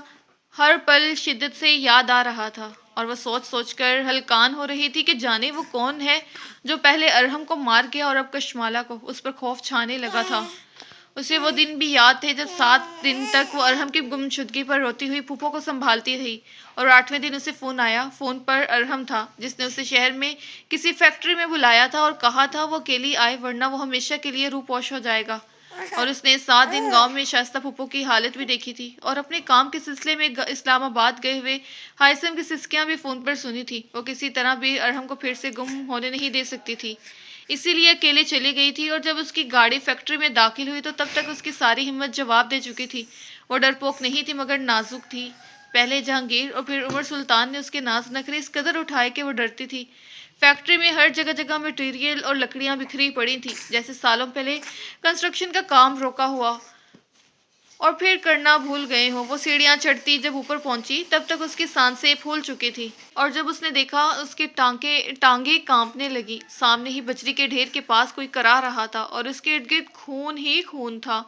ہر پل شدت سے یاد آ رہا تھا، اور وہ سوچ سوچ کر ہلکان ہو رہی تھی کہ جانے وہ کون ہے جو پہلے ارحم کو مار گیا اور اب کشمالہ کو اس پر خوف چھانے لگا تھا۔ اسے وہ دن بھی یاد تھے جب 7 دن تک وہ ارحم کی گمشدگی پر روتی ہوئی پھوپھو کو سنبھالتی رہی، اور 8ویں دن اسے فون آیا۔ فون پر ارحم تھا جس نے اسے شہر میں کسی فیکٹری میں بلایا تھا اور کہا تھا وہ اکیلی آئے ورنہ وہ ہمیشہ کے لیے روح پوش ہو جائے گا۔ اور اس نے 7 دن گاؤں میں شائستہ پھوپھو کی حالت بھی دیکھی تھی، اور اپنے کام کے سلسلے میں اسلام آباد گئے ہوئے ہائثم کی سسکیاں بھی فون پر سنی تھی۔ وہ کسی طرح بھی ارحم کو پھر سے گم ہونے نہیں دے سکتی تھی، اسی لیے اکیلے چلی گئی تھی، اور جب اس کی گاڑی فیکٹری میں داخل ہوئی تو تب تک اس کی ساری ہمت جواب دے چکی تھی۔ وہ ڈرپوک نہیں تھی مگر نازک تھی۔ پہلے جہانگیر اور پھر عمر سلطان نے اس کے ناز نخرے اس قدر اٹھائے کہ وہ ڈرتی تھی۔ فیکٹری میں ہر جگہ جگہ مٹیریل اور لکڑیاں بکھری پڑی تھیں، جیسے سالوں پہلے کنسٹرکشن کا کام روکا ہوا اور پھر کرنا بھول گئے ہوں۔ وہ سیڑھیاں چڑھتی جب اوپر پہنچی تب تک اس کی سانسیں پھول چکی تھی، اور جب اس نے دیکھا اس کی ٹانگیں کانپنے لگی۔ سامنے ہی بجری کے ڈھیر کے پاس کوئی کرا رہا تھا اور اس کے ارد گرد خون ہی خون تھا۔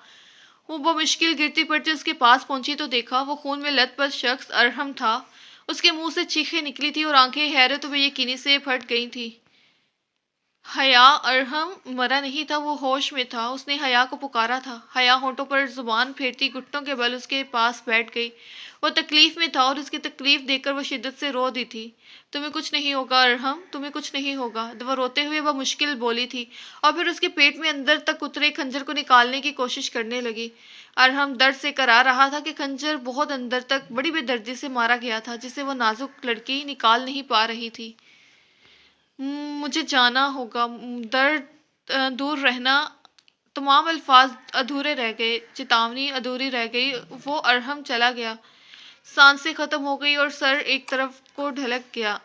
وہ بمشکل گرتی پڑتی اس کے پاس پہنچی تو دیکھا وہ خون میں لت پت شخص ارحم تھا۔ اس کے منہ سے چیخیں نکلی تھی اور آنکھیں حیرت و بے یقینی سے پھٹ گئی تھی۔ حیا ارحم مرا نہیں تھا، وہ ہوش میں تھا۔ اس نے حیا کو پکارا تھا۔ حیا ہونٹوں پر زبان پھیرتی گھٹنوں کے بل اس کے پاس بیٹھ گئی۔ وہ تکلیف میں تھا اور اس کی تکلیف دیکھ کر وہ شدت سے رو دی تھی۔ تمہیں کچھ نہیں ہوگا ارحم، تمہیں کچھ نہیں ہوگا، وہ روتے ہوئے بمشکل بولی تھی، اور پھر اس کے پیٹ میں اندر تک اترے خنجر کو نکالنے کی کوشش کرنے لگی۔ ارحم درد سے کرا رہا تھا کہ خنجر بہت اندر تک بڑی بے دردی سے مارا گیا تھا جسے وہ نازک لڑکی نکال نہیں پا رہی تھی۔ مجھے جانا ہوگا، درد دور رہنا، تمام الفاظ ادھورے رہ گئے، چیتاونی ادھوری رہ گئی۔ وہ ارحم چلا گیا، سانسیں ختم ہو گئی اور سر ایک طرف کو ڈھلک گیا۔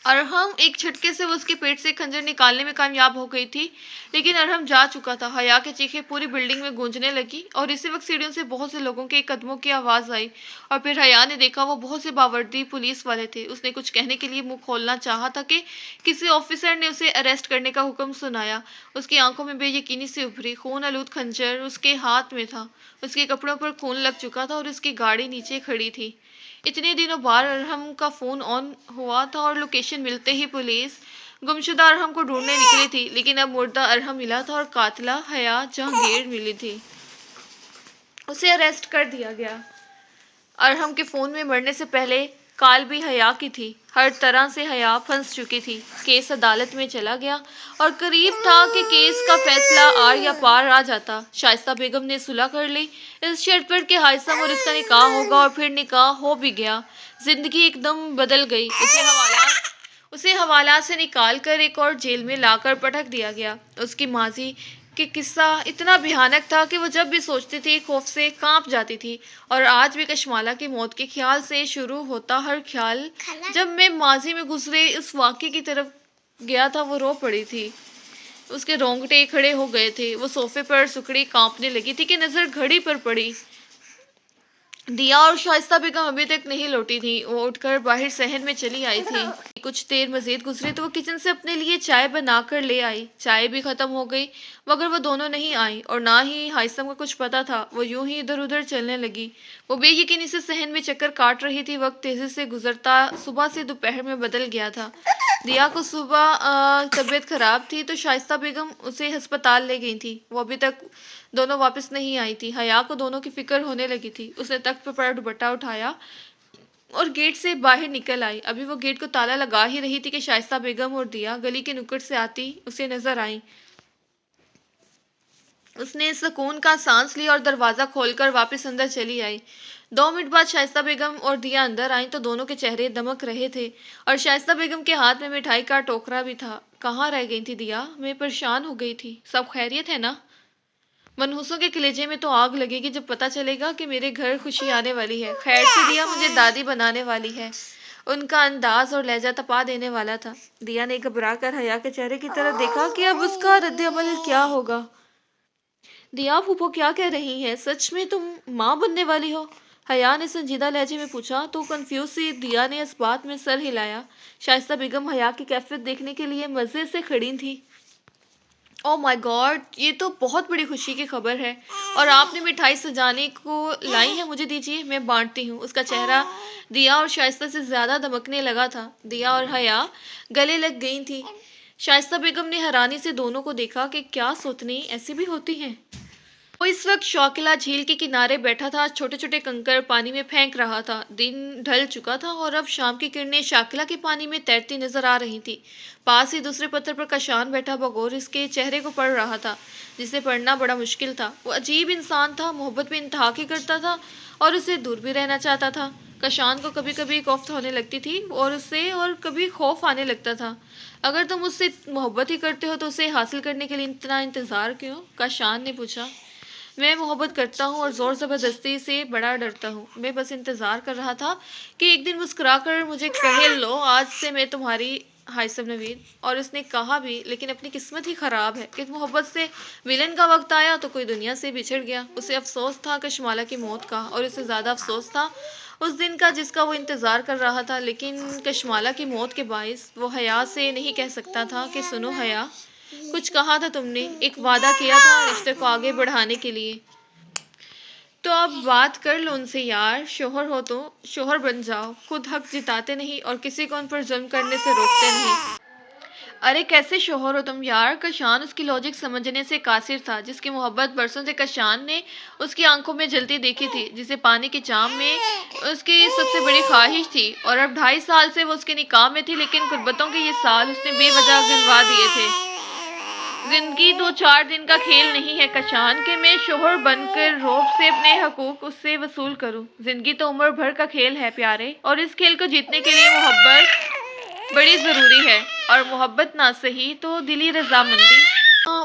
ارحم ایک جھٹکے سے وہ اس کے پیٹ سے خنجر نکالنے میں کامیاب ہو گئی تھی، لیکن ارحم جا چکا تھا۔ حیا کی چیخیں پوری بلڈنگ میں گونجنے لگی، اور اسی وقت سیڑھیوں سے بہت سے لوگوں کے قدموں کی آواز آئی، اور پھر حیا نے دیکھا وہ بہت سے باوردی پولیس والے تھے۔ اس نے کچھ کہنے کے لیے منہ کھولنا چاہا تھا کہ کسی آفیسر نے اسے اریسٹ کرنے کا حکم سنایا۔ اس کی آنکھوں میں بے یقینی سے ابھری۔ خون آلود خنجر اس کے ہاتھ میں تھا، اس کے کپڑوں پر خون لگ چکا تھا اور اس کی گاڑی نیچے کھڑی تھی۔ اتنے دنوں بعد ارحم کا فون آن ہوا تھا اور لوکیشن ملتے ہی پولیس گمشدہ ارحم کو ڈھونڈنے نکلی تھی، لیکن اب مردہ ارحم ملا تھا اور قاتلہ حیا جہانگیر ملی تھی۔ اسے اریسٹ کر دیا گیا۔ ارحم کے فون میں مرنے سے پہلے کال بھی حیا کی تھی۔ ہر طرح سے حیا پھنس چکی تھی۔ کیس عدالت میں چلا گیا اور قریب تھا کہ کیس کا فیصلہ آر یا پار آ جاتا۔ شائستہ بیگم نے صلح کر لی اس شرط پر کہ ہائثم اور اس کا نکاح ہوگا، اور پھر نکاح ہو بھی گیا۔ زندگی ایک دم بدل گئی۔ اسے حوالات سے نکال کر ایک اور جیل میں لا کر پٹک دیا گیا۔ اس کی ماضی کہ قصہ اتنا بھیانک تھا کہ وہ جب بھی سوچتی تھی خوف سے کانپ جاتی تھی، اور آج بھی کشمالہ کی موت کے خیال سے شروع ہوتا ہر خیال جب میں ماضی میں گزرے اس واقعے کی طرف گیا تھا وہ رو پڑی تھی۔ اس کے رونگٹے کھڑے ہو گئے تھے۔ وہ صوفے پر سکڑی کانپنے لگی تھی کہ نظر گھڑی پر پڑی۔ دیا اور شائستہ بیگم ابھی تک نہیں لوٹی تھی۔ وہ اٹھ کر باہر صحن میں چلی آئی تھی۔ کچھ دیر مزید گزری تو وہ کچن سے اپنے لیے چائے بنا کر لے آئی۔ چائے بھی ختم ہو گئی مگر وہ دونوں نہیں آئیں، اور نہ ہی ہائثم کو کچھ پتا تھا۔ وہ یوں ہی ادھر ادھر چلنے لگی۔ وہ بے یقینی سے صحن میں چکر کاٹ رہی تھی۔ وقت تیزی سے گزرتا صبح سے دوپہر میں بدل گیا تھا۔ دیا کو صبح طبیعت خراب تھی تو شائستہ بیگم اسے ہسپتال لے گئی تھی۔ وہ ابھی تک دونوں واپس نہیں آئی تھی۔ حیا کو دونوں کی فکر ہونے لگی تھی۔ اس نے تخت پر پڑا دوپٹہ اٹھایا اور گیٹ سے باہر نکل آئی۔ ابھی وہ گیٹ کو تالا لگا ہی رہی تھی کہ شائستہ بیگم اور دیا گلی کے نکڑ سے آتی اسے نظر آئیں۔ اس نے سکون کا سانس لی اور دروازہ کھول کر واپس اندر چلی آئی۔ 2 منٹ بعد شائستہ بیگم اور دیا اندر آئیں تو دونوں کے چہرے دمک رہے تھے، اور شائستہ بیگم کے ہاتھ میں مٹھائی کا ٹوکرا بھی تھا۔ کہاں رہ گئی تھی دیا؟ میں پریشان ہو گئی تھی۔ سب خیریت ہے نا؟ منحوسوں کے کلیجے میں تو آگ لگے گی جب پتہ چلے گا کہ میرے گھر خوشی آنے والی ہے۔ خیر سے دیا، مجھے دادی بنانے والی ہے۔ ان کا انداز اور لہجہ تپا دینے والا تھا۔ دیا نے گھبرا کر حیا کے چہرے کی طرف دیکھا کہ اب اس کا رد عمل کیا ہوگا۔ دیا پھوپھو کیا کہہ رہی ہیں؟ سچ میں تم ماں بننے والی ہو؟ حیا نے سنجیدہ لہجے میں پوچھا تو کنفیوز سی دیا نے اس بات میں سر ہلایا۔ شائستہ بیگم حیا کی کیفیت دیکھنے کے لیے مزے سے کھڑی تھی۔ او مائی گاڈ، یہ تو بہت بڑی خوشی کی خبر ہے، اور آپ نے مٹھائی سجانے کو لائی ہے، مجھے دیجیے، میں بانٹتی ہوں۔ اس کا چہرہ دیا اور شائستہ سے زیادہ دمکنے لگا تھا۔ دیا اور حیا گلے لگ گئی تھی۔ شائستہ بیگم نے حیرانی سے دونوں کو دیکھا کہ کیا سوتنی ایسی بھی ہوتی ہیں۔ وہ اس وقت شوکیلا جھیل کے کنارے بیٹھا تھا، چھوٹے چھوٹے کنکر پانی میں پھینک رہا تھا۔ دن ڈھل چکا تھا اور اب شام کی کرنیں شوکیلا کے پانی میں تیرتی نظر آ رہی تھی۔ پاس ہی دوسرے پتھر پر کشان بیٹھا بغور اس کے چہرے کو پڑھ رہا تھا، جسے پڑھنا بڑا مشکل تھا۔ وہ عجیب انسان تھا، محبت میں انتہا کی کرتا تھا اور اسے دور بھی رہنا چاہتا تھا۔ کشان کو کبھی کبھی کوفت ہونے لگتی تھی اور اسے اور کبھی خوف آنے لگتا تھا۔ اگر تم اس سے محبت ہی کرتے ہو تو اسے حاصل کرنے کے لیے اتنا انتظار کیوں؟ کشان نے پوچھا۔ میں محبت کرتا ہوں اور زور زبردستی سے بڑا ڈرتا ہوں۔ میں بس انتظار کر رہا تھا کہ ایک دن مسکرا کر مجھے کہہ لو آج سے میں تمہاری ہائثم نوید۔ اور اس نے کہا بھی، لیکن اپنی قسمت ہی خراب ہے کہ محبت سے ملن کا وقت آیا تو کوئی دنیا سے بچھڑ گیا۔ اسے افسوس تھا کشمالہ کی موت کا، اور اسے زیادہ افسوس تھا اس دن کا جس کا وہ انتظار کر رہا تھا، لیکن کشمالہ کی موت کے باعث وہ حیا سے نہیں کہہ سکتا تھا کہ سنو حیا، کچھ کہا تھا تم نے، ایک وعدہ کیا تھا رشتے کو آگے بڑھانے کے لیے، تو اب بات کر لو ان سے یار۔ شوہر ہو تو شوہر بن جاؤ، خود حق جتاتے نہیں اور کسی کو ان پر ظلم کرنے سے روکتے نہیں۔ ارے کیسے شوہر ہو تم یار؟ کشان اس کی لاجک سمجھنے سے قاصر تھا، جس کی محبت برسوں سے کشان نے اس کی آنکھوں میں جلتی دیکھی تھی، جسے پانے کی چام میں اس کی سب سے بڑی خواہش تھی، اور اب 2.5 سال سے وہ اس کے نکاح میں تھی، لیکن قربتوں کے یہ سال اس نے بے وجہ گنوا دیے تھے۔ زندگی 2-4 دن کا کھیل نہیں ہے کشان، کہ میں شوہر بن کر روب سے اپنے حقوق اس سے وصول کروں۔ زندگی تو عمر بھر کا کھیل ہے پیارے، اور اس کھیل کو جیتنے کے لیے محبت بڑی ضروری ہے، اور محبت نہ صحیح تو دلی رضامندی۔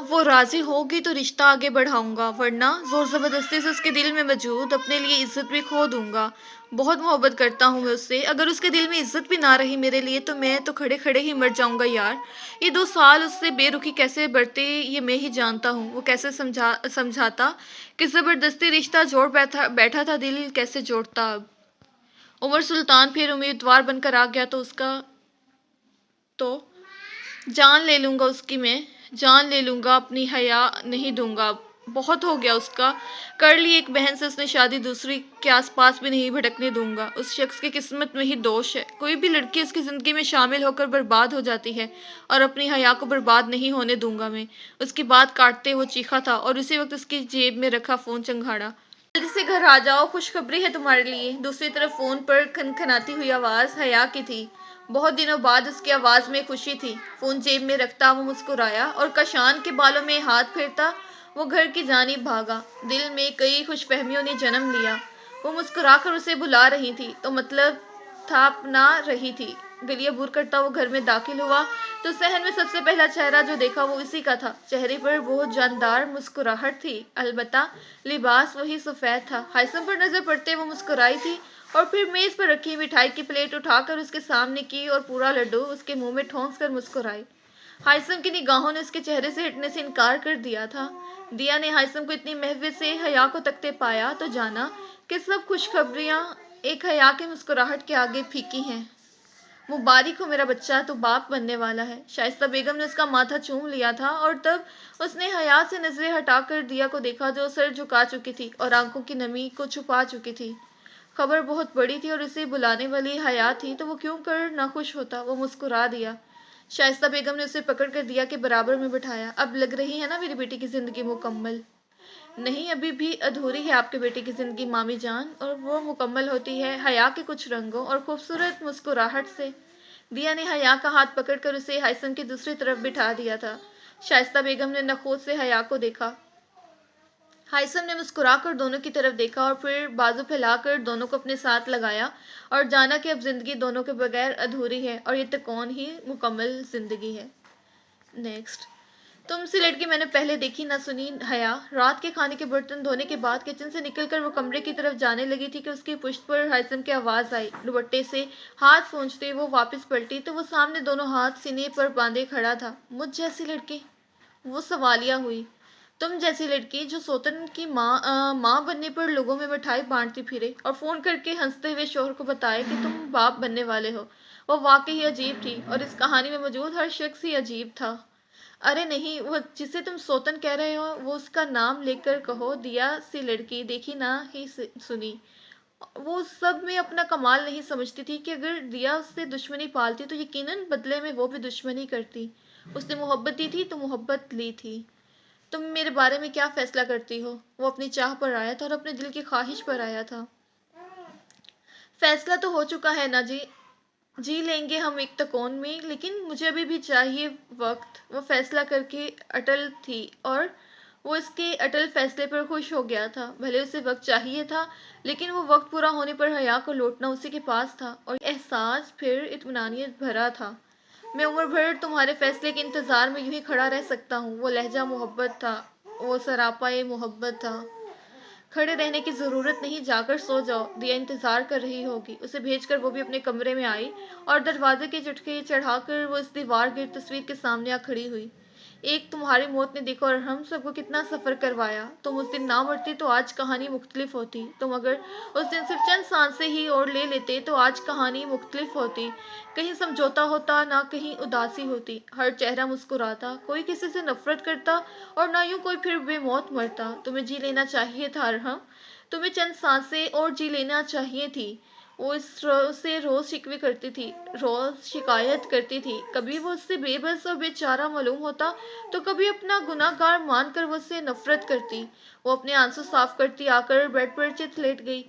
وہ راضی ہوگی تو رشتہ آگے بڑھاؤں گا، ورنہ زور زبردستی سے اس کے دل میں موجود اپنے لیے عزت بھی کھو دوں گا۔ بہت محبت کرتا ہوں میں اس سے، اگر اس کے دل میں عزت بھی نہ رہی میرے لیے تو میں تو کھڑے کھڑے ہی مر جاؤں گا یار۔ یہ 2 سال اس سے بے رخی کیسے برتے یہ میں ہی جانتا ہوں۔ وہ کیسے سمجھاتا کہ زبردستی رشتہ جوڑ بیٹھا تھا، دل کیسے جوڑتا اب۔ عمر سلطان پھر امیدوار بن کر آ گیا تو اس کا تو جان لے لوں گا، اس کی میں جان لے لوں گا، اپنی حیا نہیں دوں گا اب۔ بہت ہو گیا اس کا، کر لی ایک بہن سے اس نے شادی، دوسری کے آس پاس بھی نہیں بھٹکنے دوں گا۔ اس شخص کی قسمت میں ہی دوش ہے، کوئی بھی لڑکی اس کی زندگی میں شامل ہو کر برباد ہو جاتی ہے، اور اپنی حیا کو برباد نہیں ہونے دوں گا میں۔ اس کی بات کاٹتے وہ چیخا تھا اور اسی وقت اس کی جیب میں رکھا فون چنگھاڑا۔ جلدی سے گھر آ جاؤ، خوشخبری ہے تمہارے لیے۔ دوسری طرف فون پر کھنکھناتی ہوئی آواز حیا کی تھی۔ بہت دنوں بعد اس کی آواز میں خوشی تھی۔ فون جیب میں رکھتا وہ مسکرایا اور کشان کے بالوں میں ہاتھ پھیرتا وہ گھر کی جانب بھاگا۔ دل میں کئی خوش فہمیوں نے جنم لیا۔ وہ مسکرا کر اسے بلا رہی تھی تو مطلب تھا اپنا رہی تھی۔ گلیاں عبور کرتا وہ گھر میں داخل ہوا تو صحن میں سب سے پہلا چہرہ جو دیکھا وہ اسی کا تھا۔ چہرے پر بہت جاندار مسکراہٹ تھی، البتہ لباس وہی سفید تھا۔ ہائثم پر نظر پڑتے وہ مسکرائی تھی اور پھر میز پر رکھی مٹھائی کی پلیٹ اٹھا کر اس کے سامنے کی اور پورا لڈو اس کے منہ میں ٹھونس کر مسکرائی۔ ہائثم کی نگاہوں نے اس کے چہرے سے ہٹنے سے انکار کر دیا تھا۔ دیا نے ہائثم کو اتنی محبت سے حیا کو تکتے پایا تو جانا کہ سب خوشخبریاں ایک حیا کی مسکراہٹ کے آگے پھیکی ہیں۔ مبارک ہو میرا بچہ، تو باپ بننے والا ہے۔ شائستہ بیگم نے اس کا ماتھا چوم لیا تھا اور تب اس نے حیا سے نظریں ہٹا کر دیا کو دیکھا جو سر جھکا چکی تھی اور آنکھوں کی نمی کو چھپا چکی تھی۔ خبر بہت بڑی تھی اور اسے بلانے والی حیا تھی تو وہ کیوں کر نہ خوش ہوتا۔ وہ مسکرا دیا۔ شائستہ بیگم نے اسے پکڑ کر دیا کے برابر میں بٹھایا۔ اب لگ رہی ہے نا میری بیٹی کی زندگی مکمل؟ نہیں، ابھی بھی ادھوری ہے آپ کے بیٹے کی زندگی مامی جان، اور وہ مکمل ہوتی ہے حیا کے کچھ رنگوں اور خوبصورت مسکراہٹ سے۔ دیا نے حیا کا ہاتھ پکڑ کر اسے ہائثم کی دوسری طرف بٹھا دیا تھا۔ شائستہ بیگم نے نخوت سے حیا کو دیکھا۔ ہائثم نے مسکرا کر دونوں کی طرف دیکھا اور پھر بازو پھیلا کر دونوں کو اپنے ساتھ لگایا اور جانا کہ اب زندگی دونوں کے بغیر ادھوری ہے اور یہ تکون ہی مکمل زندگی ہے۔ نیکسٹ تم سی لڑکی میں نے پہلے دیکھی نہ سنی حیا۔ رات کے کھانے کے برتن دھونے کے بعد کچن سے نکل کر وہ کمرے کی طرف جانے لگی تھی کہ اس کی پشت پر ہائثم کی آواز آئی۔ دوپٹے سے ہاتھ پونچھتے وہ واپس پلٹی تو وہ سامنے دونوں ہاتھ سینے پر باندھے کھڑا تھا۔ مجھ جیسی لڑکی؟ وہ سوالیہ ہوئی۔ تم جیسی لڑکی جو سوتن کی ماں بننے پر لوگوں میں مٹھائی بانٹتی پھرے اور فون کر کے ہنستے ہوئے شوہر کو بتائے کہ تم باپ بننے والے ہو، وہ واقعی عجیب تھی، اور اس کہانی میں موجود ہر شخص ہی عجیب تھا۔ ارے نہیں، وہ جسے تم سوتن کہہ رہے ہو وہ اس کا نام لے کر کہو۔ دیا سی لڑکی دیکھی نہ ہی سنی۔ وہ اس سب میں اپنا کمال نہیں سمجھتی تھی کہ اگر دیا اس سے دشمنی پالتی تو یقیناً بدلے میں وہ بھی دشمنی کرتی۔ اس نے محبت دی تھی تو محبت لی تھی۔ تم میرے بارے میں کیا فیصلہ کرتی ہو؟ وہ اپنی چاہ پر آیا تھا اور اپنے دل کی خواہش پر آیا تھا۔ فیصلہ تو ہو چکا ہے نا جی لیں گے ہم ایک تکون میں، لیکن مجھے ابھی بھی چاہیے وقت۔ وہ فیصلہ کر کے اٹل تھی اور وہ اس کے اٹل فیصلے پر خوش ہو گیا تھا۔ بھلے اسے وقت چاہیے تھا، لیکن وہ وقت پورا ہونے پر حیا کو لوٹنا اسی کے پاس تھا، اور احساس پھر اطمینانیت بھرا تھا۔ میں عمر بھر تمہارے فیصلے کے انتظار میں یوں ہی کھڑا رہ سکتا ہوں۔ وہ لہجہ محبت تھا، وہ سراپا محبت تھا۔ کھڑے رہنے کی ضرورت نہیں، جا کر سو جاؤ، دیا انتظار کر رہی ہوگی۔ اسے بھیج کر وہ بھی اپنے کمرے میں آئی اور دروازے کے چٹکے چڑھا کر وہ اس دیوار گرد تصویر کے سامنے آ کھڑی ہوئی۔ ایک تمہاری موت نے دیکھو اور ہم سب کو کتنا سفر کروایا۔ تم اس دن نہ مرتی تو آج کہانی مختلف ہوتی۔ تم اگر اس دن صرف چند سانسیں ہی اور لے لیتے تو آج کہانی مختلف ہوتی۔ کہیں سمجھوتا ہوتا، نہ کہیں اداسی ہوتی، ہر چہرہ مسکراتا، کوئی کسی سے نفرت کرتا اور نہ یوں کوئی پھر بے موت مرتا۔ تمہیں جی لینا چاہیے تھا ارحم، تمہیں چند سانسیں اور جی لینا چاہیے تھی۔ وہ اس سے روز شکوے کرتی تھی، روز شکایت کرتی تھی۔ کبھی وہ اس سے بے بس اور بے چارہ معلوم ہوتا تو کبھی اپنا گناہ گار مان کر وہ اس سے نفرت کرتی۔ وہ اپنے آنسو صاف کرتی آ کر بیڈ پر چت لیٹ گئی۔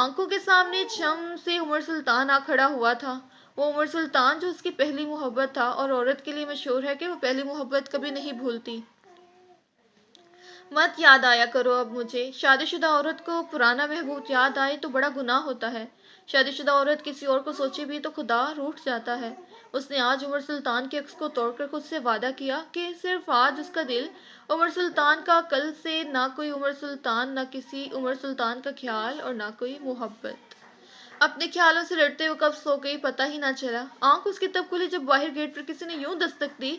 آنکھوں کے سامنے چھم سے عمر سلطان آ کھڑا ہوا تھا، وہ عمر سلطان جو اس کی پہلی محبت تھا، اور عورت کے لیے مشہور ہے کہ وہ پہلی محبت کبھی نہیں بھولتی۔ مت یاد آیا کرو اب مجھے۔ شادی شدہ عورت کو پرانا محبوب یاد آئے تو بڑا گناہ ہوتا ہے۔ شادی شدہ عورت کسی اور کو سوچے بھی تو خدا روٹھ جاتا ہے۔ اس نے آج عمر سلطان کے عکس کو توڑ کر خود سے وعدہ کیا کہ صرف آج اس کا دل عمر سلطان کا، کل سے نہ کوئی عمر سلطان، نہ کسی عمر سلطان کا خیال اور نہ کوئی محبت۔ اپنے خیالوں سے لڑتے وہ کب سو گئی پتہ ہی نہ چلا۔ آنکھ اس کی تب کھلی جب باہر گیٹ پر کسی نے یوں دستک دی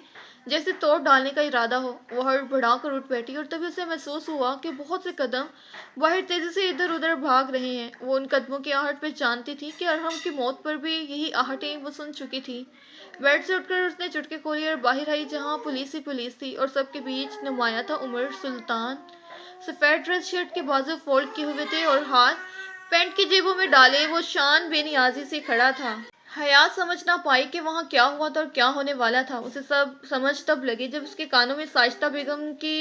جیسے توڑ ڈالنے کا ارادہ ہو۔ وہ ہڑبڑا کر اٹھ بیٹھی اور تبھی اسے محسوس ہوا کہ بہت سے قدم باہر تیزی سے ادھر ادھر بھاگ رہے ہیں۔ وہ ان قدموں کی آہٹ پہچانتی تھی کہ ارحم کی موت پر بھی یہی آہٹیں وہ سن چکی تھی۔ بیڈ سے اٹھ کر اس نے چٹکے کھولی اور باہر آئی جہاں پولیس ہی پولیس تھی، اور سب کے بیچ نمایاں تھا عمر سلطان۔ سفید ڈریس شرٹ کے بازو فولڈ کیے ہوئے تھے اور ہاتھ پینٹ کی جیبوں میں ڈالے وہ شان بے نیازی سے کھڑا تھا۔ حیا سمجھ نہ پائی کہ وہاں کیا ہوا تھا اور کیا ہونے والا تھا۔ اسے سب سمجھ تب لگی جب اس کے کانوں میں ساجدہ بیگم کی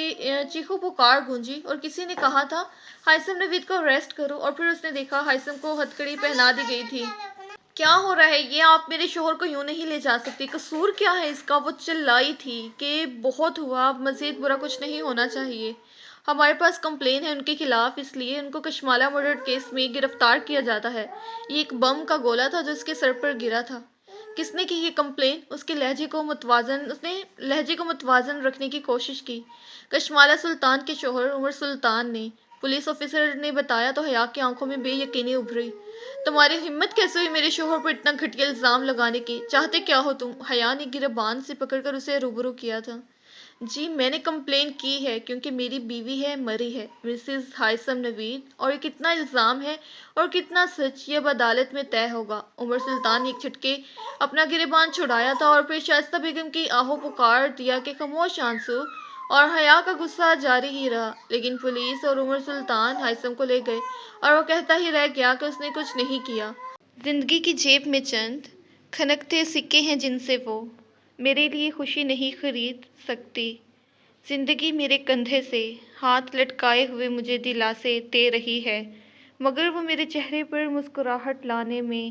چیخو پکار گونجی اور کسی نے کہا تھا ہائثم نوید کو اریسٹ کرو، اور پھر اس نے دیکھا ہائثم کو ہتھکڑی پہنا دی گئی تھی۔ کیا ہو رہا ہے یہ؟ آپ میرے شوہر کو یوں نہیں لے جا سکتی، قصور کیا ہے اس کا؟ وہ چلائی تھی کہ بہت ہوا، اب مزید برا کچھ نہیں ہونا چاہیے۔ ہمارے پاس کمپلین ہے ان کے خلاف، اس لیے ان کو کشمالہ مرڈر کیس میں گرفتار کیا جاتا ہے۔ یہ ایک بم کا گولہ تھا جو اس کے سر پر گرا تھا۔ کس نے کی یہ کمپلین؟ اس نے لہجے کو متوازن رکھنے کی کوشش کی۔ کشمالہ سلطان کے شوہر عمر سلطان نے، پولیس آفیسر نے بتایا تو حیا کی آنکھوں میں بے یقینی ابھری۔ تمہاری ہمت کیسے ہوئی میرے شوہر پر اتنا گھٹیا الزام لگانے کی؟ چاہتے کیا ہو تم؟ حیا نے گریبان سے پکڑ کر اسے روبرو کیا تھا۔ جی میں نے کمپلین کی ہے کیونکہ میری بیوی ہے، مری ہے، مسز ہائثم نوید، اور یہ کتنا الزام ہے اور کتنا سچ یہ اب عدالت میں طے ہوگا۔ عمر سلطان نے ایک جھٹکے اپنا گریبان چھڑایا تھا اور پھر شائستہ بیگم کی آہو پکار، دیا کے خاموش آنسو اور حیا کا غصہ جاری ہی رہا، لیکن پولیس اور عمر سلطان ہائثم کو لے گئے اور وہ کہتا ہی رہ گیا کہ اس نے کچھ نہیں کیا۔ زندگی کی جیب میں چند کھنکتے سکے ہیں جن سے وہ میرے لیے خوشی نہیں خرید سکتی۔ زندگی میرے کندھے سے ہاتھ لٹکائے ہوئے مجھے دلاسے دے رہی ہے، مگر وہ میرے چہرے پر مسکراہٹ لانے میں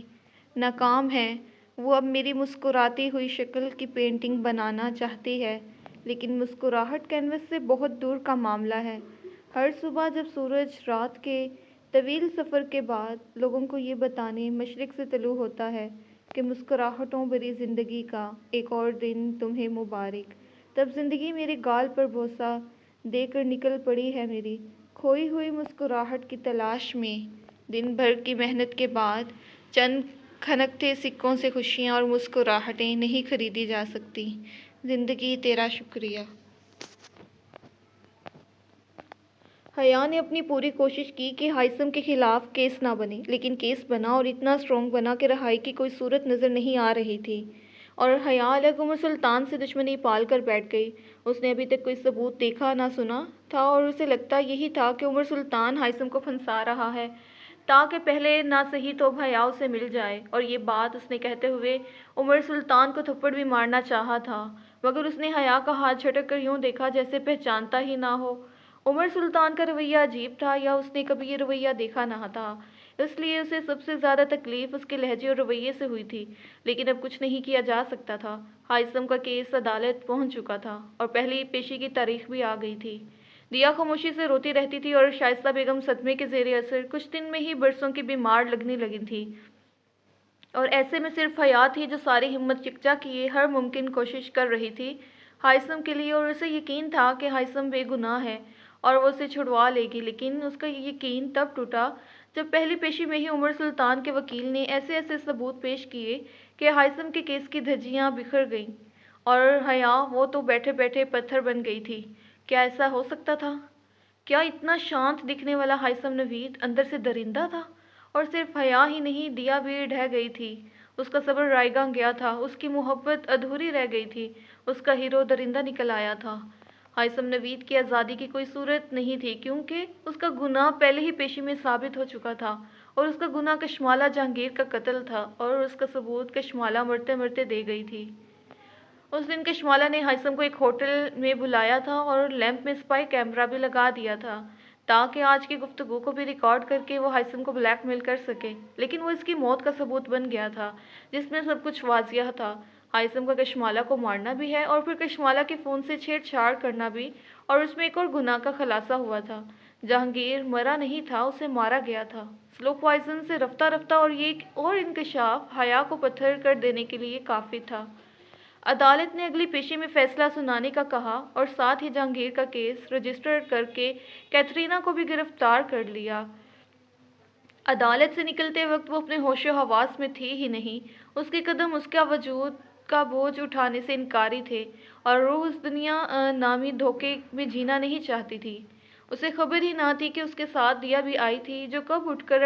ناکام ہے۔ وہ اب میری مسکراتی ہوئی شکل کی پینٹنگ بنانا چاہتی ہے، لیکن مسکراہٹ کینوس سے بہت دور کا معاملہ ہے۔ ہر صبح جب سورج رات کے طویل سفر کے بعد لوگوں کو یہ بتانے مشرق سے طلوع ہوتا ہے کہ مسکراہٹوں بھری زندگی کا ایک اور دن تمہیں مبارک، تب زندگی میرے گال پر بوسہ دے کر نکل پڑی ہے میری کھوئی ہوئی مسکراہٹ کی تلاش میں۔ دن بھر کی محنت کے بعد چند کھنکتے سکوں سے خوشیاں اور مسکراہٹیں نہیں خریدی جا سکتی۔ زندگی تیرا شکریہ۔ حیا نے اپنی پوری کوشش کی کہ ہائثم کے خلاف کیس نہ بنے، لیکن کیس بنا اور اتنا اسٹرانگ بنا کہ رہائی کی کوئی صورت نظر نہیں آ رہی تھی، اور حیا الگ عمر سلطان سے دشمنی پال کر بیٹھ گئی۔ اس نے ابھی تک کوئی ثبوت دیکھا نہ سنا تھا اور اسے لگتا یہی تھا کہ عمر سلطان ہائثم کو پھنسا رہا ہے تاکہ پہلے نہ صحیح تو حیا اسے مل جائے، اور یہ بات اس نے کہتے ہوئے عمر سلطان کو تھپڑ بھی مارنا چاہا تھا، مگر اس نے حیا کا ہاتھ جھٹک کر یوں دیکھا جیسے پہچانتا ہی نہ ہو۔ عمر سلطان کا رویہ عجیب تھا، یا اس نے کبھی یہ رویہ دیکھا نہ تھا، اس لیے اسے سب سے زیادہ تکلیف اس کے لہجے اور رویے سے ہوئی تھی، لیکن اب کچھ نہیں کیا جا سکتا تھا۔ ہائثم کا کیس عدالت پہنچ چکا تھا اور پہلی پیشی کی تاریخ بھی آ گئی تھی۔ دیا خاموشی سے روتی رہتی تھی اور شائستہ بیگم صدمے کے زیر اثر کچھ دن میں ہی برسوں کی بیمار لگنے لگی تھی، اور ایسے میں صرف حیا تھی جو ساری ہمت یکجا کیے ہر ممکن کوشش کر رہی تھی ہائثم کے لیے، اور اسے یقین تھا کہ ہائثم بے گناہ ہے اور وہ اسے چھڑوا لے گی، لیکن اس کا یہ یقین تب ٹوٹا جب پہلی پیشی میں ہی عمر سلطان کے وکیل نے ایسے ایسے ثبوت پیش کیے کہ ہائثم کے کیس کی دھجیاں بکھر گئیں، اور حیا وہ تو بیٹھے بیٹھے پتھر بن گئی تھی۔ کیا ایسا ہو سکتا تھا؟ کیا اتنا شانت دکھنے والا ہائثم نوید اندر سے درندہ تھا؟ اور صرف حیا ہی نہیں، دیا بھی ڈھہ گئی تھی، اس کا صبر رائیگاں گیا تھا، اس کی محبت ادھوری رہ گئی تھی، اس کا ہیرو درندہ نکل آیا تھا۔ ہائثم نوید کی آزادی کی کوئی صورت نہیں تھی، کیونکہ اس کا گناہ پہلے ہی پیشی میں ثابت ہو چکا تھا، اور اس کا گناہ کشمالہ جہانگیر کا قتل تھا، اور اس کا ثبوت کشمالہ مرتے مرتے دے گئی تھی۔ اس دن کشمالہ نے ہائثم کو ایک ہوٹل میں بلایا تھا اور لیمپ میں اسپائی کیمرہ بھی لگا دیا تھا تاکہ آج کی گفتگو کو بھی ریکارڈ کر کے وہ ہائثم کو بلیک میل کر سکے، لیکن وہ اس کی موت کا ثبوت بن گیا تھا جس میں سب کچھ واضح تھا۔ ہائثم کا کشمالہ کو مارنا بھی ہے اور پھر کشمالہ کے فون سے چھیڑ چھاڑ کرنا بھی، اور اس میں ایک اور گناہ کا خلاصہ ہوا تھا۔ جہانگیر مرا نہیں تھا، اسے مارا گیا تھا سلو پوائزن سے رفتہ رفتہ، اور یہ ایک اور انکشاف حیا کو پتھر کر دینے کے لیے کافی تھا۔ عدالت نے اگلی پیشی میں فیصلہ سنانے کا کہا اور ساتھ ہی جہانگیر کا کیس رجسٹر کر کے کیترینہ کو بھی گرفتار کر لیا۔ عدالت سے نکلتے وقت وہ اپنے ہوش و حواس میں تھی ہی نہیں، اس کے قدم اس کا وجود کا بوجھ اٹھانے سے انکاری تھے، اور روح اس دنیا نامی دھوکے میں جینا نہیں چاہتی تھی۔ اسے خبر ہی نہ تھی کہ اس کے ساتھ دیا بھی آئی تھی، جو کب اٹھ کر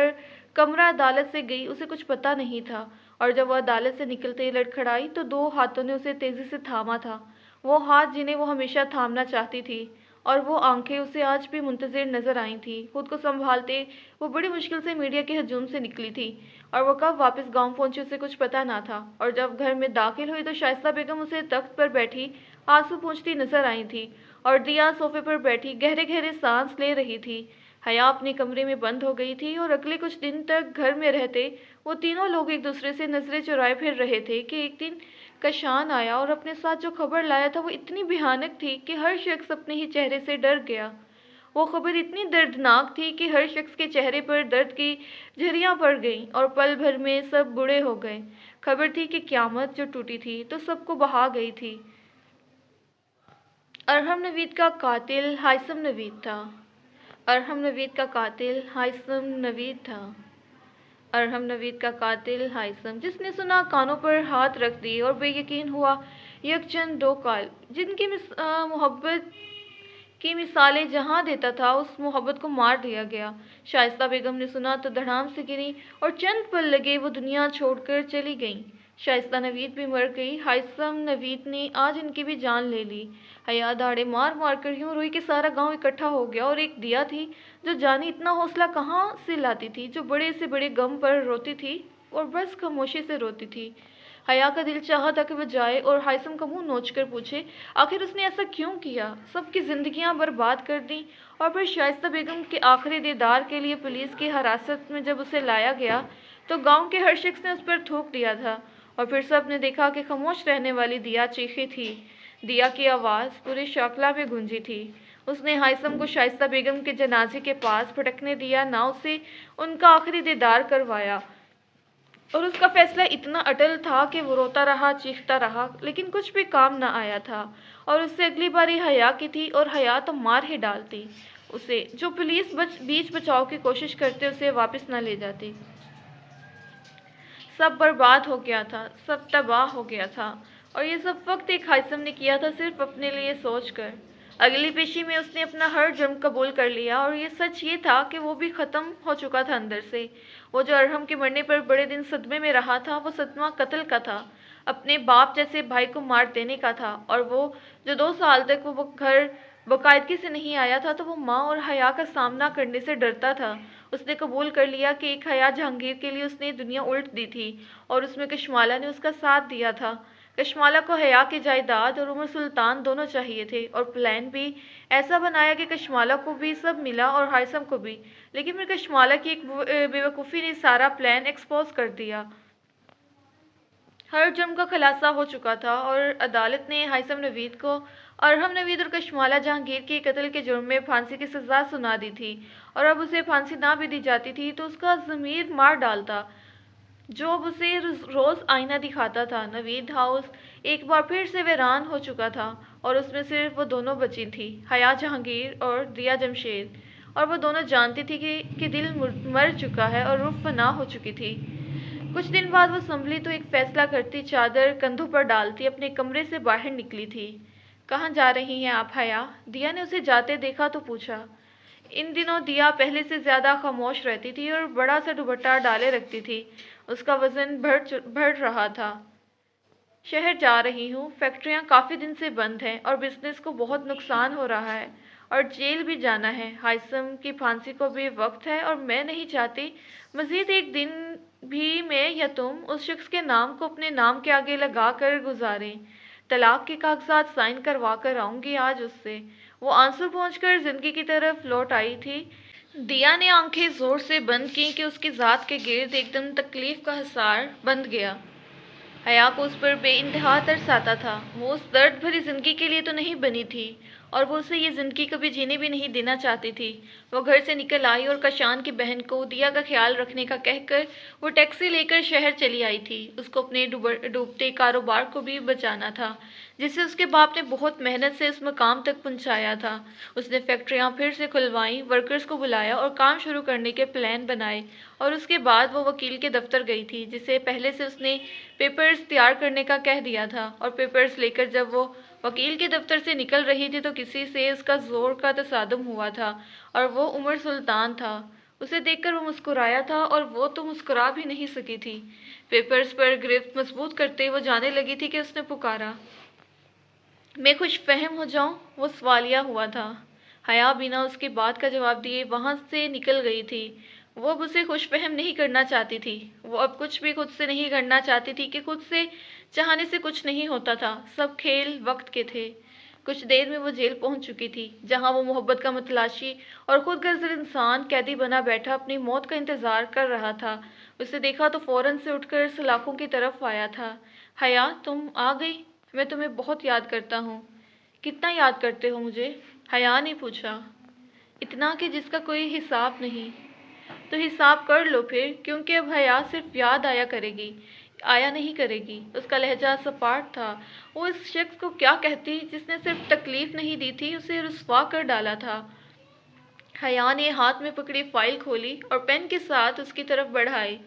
کمرہ عدالت سے گئی اسے کچھ پتہ نہیں تھا، اور جب وہ عدالت سے نکلتے لڑکھڑائی تو دو ہاتھوں نے اسے تیزی سے تھاما تھا، وہ ہاتھ جنہیں وہ ہمیشہ تھامنا چاہتی تھی، اور وہ آنکھیں اسے آج بھی منتظر نظر آئی تھیں۔ خود کو سنبھالتے وہ بڑی مشکل سے میڈیا کے ہجوم سے نکلی تھی، اور وہ کب واپس گاؤں پہنچی اسے کچھ پتہ نہ تھا، اور جب گھر میں داخل ہوئی تو شائستہ بیگم اسے تخت پر بیٹھی آنسو پوچھتی نظر آئی تھی، اور دیا صوفے پر بیٹھی گہرے گہرے سانس لے رہی تھی۔ حیا اپنے کمرے میں بند ہو گئی تھی، اور اگلے کچھ دن تک گھر میں رہتے وہ تینوں لوگ ایک دوسرے سے نظریں چرائے پھر رہے تھے کہ ایک دن کشان آیا اور اپنے ساتھ جو خبر لایا تھا وہ اتنی بھیانک تھی کہ ہر شخص اپنے ہی چہرے سے ڈر گیا۔ وہ خبر اتنی دردناک تھی کہ ہر شخص کے چہرے پر درد کی جھریاں پڑ گئیں اور پل بھر میں سب بوڑھے ہو گئے۔ خبر تھی کہ قیامت جو ٹوٹی تھی تو سب کو بہا گئی تھی۔ ارحم نوید کا قاتل ہائثم نوید تھا۔ ارحم نوید کا قاتل ہائثم نوید تھا۔ ارحم نوید کا قاتل ہائثم۔ جس نے سنا کانوں پر ہاتھ رکھ دیے اور بے یقین ہوا۔ یکجن دو قلب جن کی محبت کی مثالیں جہاں دیتا تھا، اس محبت کو مار دیا گیا۔ شائستہ بیگم نے سنا تو دھڑام سے گری اور چند پل لگے وہ دنیا چھوڑ کر چلی گئیں۔ شائستہ نوید بھی مر گئی، ہائثم نوید نے آج ان کی بھی جان لے لی۔ حیا دھاڑے مار مار کر یوں روئی کہ سارا گاؤں اکٹھا ہو گیا، اور ایک دیا تھی جو جانی اتنا حوصلہ کہاں سے لاتی تھی، جو بڑے سے بڑے غم پر روتی تھی اور بس خاموشی سے روتی تھی۔ حیا کا دل چاہا تھا کہ وہ جائے اور ہائثم کا منہ نوچ کر پوچھے آخر اس نے ایسا کیوں کیا، سب کی زندگیاں برباد کر دیں، اور پھر شائستہ بیگم کے آخری دیدار کے لیے پولیس کی حراست میں جب اسے لایا گیا تو گاؤں کے ہر شخص نے اس پر تھوک دیا تھا، اور پھر سب نے دیکھا کہ خاموش رہنے والی دیا چیخی تھی۔ دیا کی آواز پورے شاکلہ میں گونجی تھی۔ اس نے ہائثم کو شائستہ بیگم کے جنازے کے پاس پھٹکنے دیا، نہ اسے ان کا آخری دیدار کروایا، اور اس کا فیصلہ اتنا اٹل تھا کہ وہ روتا رہا، چیختا رہا، لیکن کچھ بھی کام نہ آیا تھا، اور اس سے اگلی باری حیا کی تھی، اور حیا تو مار ہی ڈالتی اسے، جو پولیس بیچ بچاؤ کی کوشش کرتے اسے واپس نہ لے جاتی۔ سب برباد ہو گیا تھا، سب تباہ ہو گیا تھا، اور یہ سب وقت ایک ہائثم نے کیا تھا، صرف اپنے لیے سوچ کر۔ اگلی پیشی میں اس نے اپنا ہر جرم قبول کر لیا، اور یہ سچ یہ تھا کہ وہ بھی ختم ہو چکا تھا اندر سے۔ وہ جو ارحم کے مرنے پر بڑے دن صدمے میں رہا تھا، وہ صدمہ قتل کا تھا، اپنے باپ جیسے بھائی کو مار دینے کا تھا، اور وہ جو 2 سال تک وہ گھر باقاعدگی سے نہیں آیا تھا، تو وہ ماں اور حیا کا سامنا کرنے سے ڈرتا تھا۔ اس نے قبول کر لیا کہ ایک حیا جہانگیر کے لیے اس نے دنیا الٹ دی تھی، اور اس میں کشمالہ نے اس کا ساتھ دیا تھا۔ کشمالہ کو حیا کی جائیداد اور عمر سلطان دونوں چاہیے تھے، اور پلان بھی ایسا بنایا کہ کشمالہ کو بھی سب ملا اور ہائثم کو بھی، لیکن پھر کشمالہ کی ایک بے وقوفی نے سارا پلان ایکسپوز کر دیا۔ ہر جرم کا خلاصہ ہو چکا تھا، اور عدالت نے ہائثم نوید کو ارحم نوید اور کشمالہ جہانگیر کے قتل کے جرم میں پھانسی کی سزا سنا دی تھی، اور اب اسے پھانسی نہ بھی دی جاتی تھی تو اس کا ضمیر مار ڈالتا، جو اب اسے روز آئینہ دکھاتا تھا۔ نوید ہاؤس ایک بار پھر سے ویران ہو چکا تھا، اور اس میں صرف وہ دونوں بچی تھی، حیا جہانگیر اور دیا جمشید، اور وہ دونوں جانتی تھی کہ دل مر چکا ہے اور روح فنا ہو چکی تھی۔ کچھ دن بعد وہ سنبھلی تو ایک فیصلہ کرتی، چادر کندھوں پر ڈالتی اپنے کمرے سے باہر نکلی تھی۔ کہاں جا رہی ہیں آپ حیا؟ دیا نے اسے جاتے دیکھا تو پوچھا۔ ان دنوں دیا پہلے سے زیادہ خاموش رہتی تھی اور بڑا سا دوپٹہ ڈالے رکھتی تھی، اس کا وزن بڑھ رہا تھا۔ شہر جا رہی ہوں، فیکٹریاں کافی دن سے بند ہیں اور بزنس کو بہت نقصان ہو رہا ہے، اور جیل بھی جانا ہے۔ ہائثم کی پھانسی کو بھی وقت ہے، اور میں نہیں چاہتی مزید ایک دن بھی میں یا تم اس شخص کے نام کو اپنے نام کے آگے لگا کر گزاریں۔ طلاق کے کاغذات سائن کروا کر آؤں گی آج اس سے۔ وہ آنسو پہنچ کر زندگی کی طرف لوٹ آئی تھی۔ دیا نے آنکھیں زور سے بند کی کہ اس کی ذات کے گرد ایک دم تکلیف کا حصار بندھ گیا۔ حیا کو اس پر بے انتہا ترس آتا تھا۔ وہ اس درد بھری زندگی کے لیے تو نہیں بنی تھی، اور وہ اسے یہ زندگی کبھی جینے بھی نہیں دینا چاہتی تھی۔ وہ گھر سے نکل آئی اور کشان کی بہن کو دیا کا خیال رکھنے کا کہہ کر وہ ٹیکسی لے کر شہر چلی آئی تھی۔ اس کو اپنے ڈوبتے کاروبار کو بھی بچانا تھا، جسے اس کے باپ نے بہت محنت سے اس مقام تک پہنچایا تھا۔ اس نے فیکٹریاں پھر سے کھلوائیں، ورکرز کو بلایا اور کام شروع کرنے کے پلان بنائے، اور اس کے بعد وہ وکیل کے دفتر گئی تھی، جسے پہلے سے اس نے پیپرز تیار کرنے کا کہہ دیا تھا، اور پیپرز لے کر جب وہ وکیل کے دفتر سے نکل رہی تھی تو کسی سے اس کا زور کا تصادم ہوا تھا، اور وہ عمر سلطان تھا۔ اسے دیکھ کر وہ مسکرایا تھا، اور وہ تو مسکرا بھی نہیں سکی تھی۔ پیپرز پر گرفت مضبوط کرتے وہ جانے لگی تھی کہ اس نے پکارا، میں خوش فہم ہو جاؤں؟ وہ سوالیہ ہوا تھا۔ حیا بنا اس کی بات کا جواب دیے وہاں سے نکل گئی تھی۔ وہ اب اسے خوش فہم نہیں کرنا چاہتی تھی۔ وہ اب کچھ بھی خود سے نہیں کرنا چاہتی تھی کہ خود سے چاہنے سے کچھ نہیں ہوتا تھا، سب کھیل وقت کے تھے۔ کچھ دیر میں وہ جیل پہنچ چکی تھی، جہاں وہ محبت کا متلاشی اور خود غرض انسان قیدی بنا بیٹھا اپنی موت کا انتظار کر رہا تھا۔ اسے دیکھا تو فوراً سے اٹھ کر سلاخوں کی طرف آیا تھا۔ حیا، تم آ گئی؟ میں تمہیں بہت یاد کرتا ہوں۔ کتنا یاد کرتے ہو مجھے؟ حیا نے پوچھا۔ اتنا کہ جس کا کوئی حساب نہیں۔ تو حساب کر لو پھر، کیونکہ اب حیا صرف یاد آیا نہیں کرے گی۔ اس کا لہجہ سپاٹ تھا۔ وہ اس شخص کو کیا کہتی جس نے صرف تکلیف نہیں دی تھی، اسے رسوا کر ڈالا تھا۔ حیا نے ہاتھ میں پکڑی فائل کھولی اور پین کے ساتھ اس کی طرف بڑھائی۔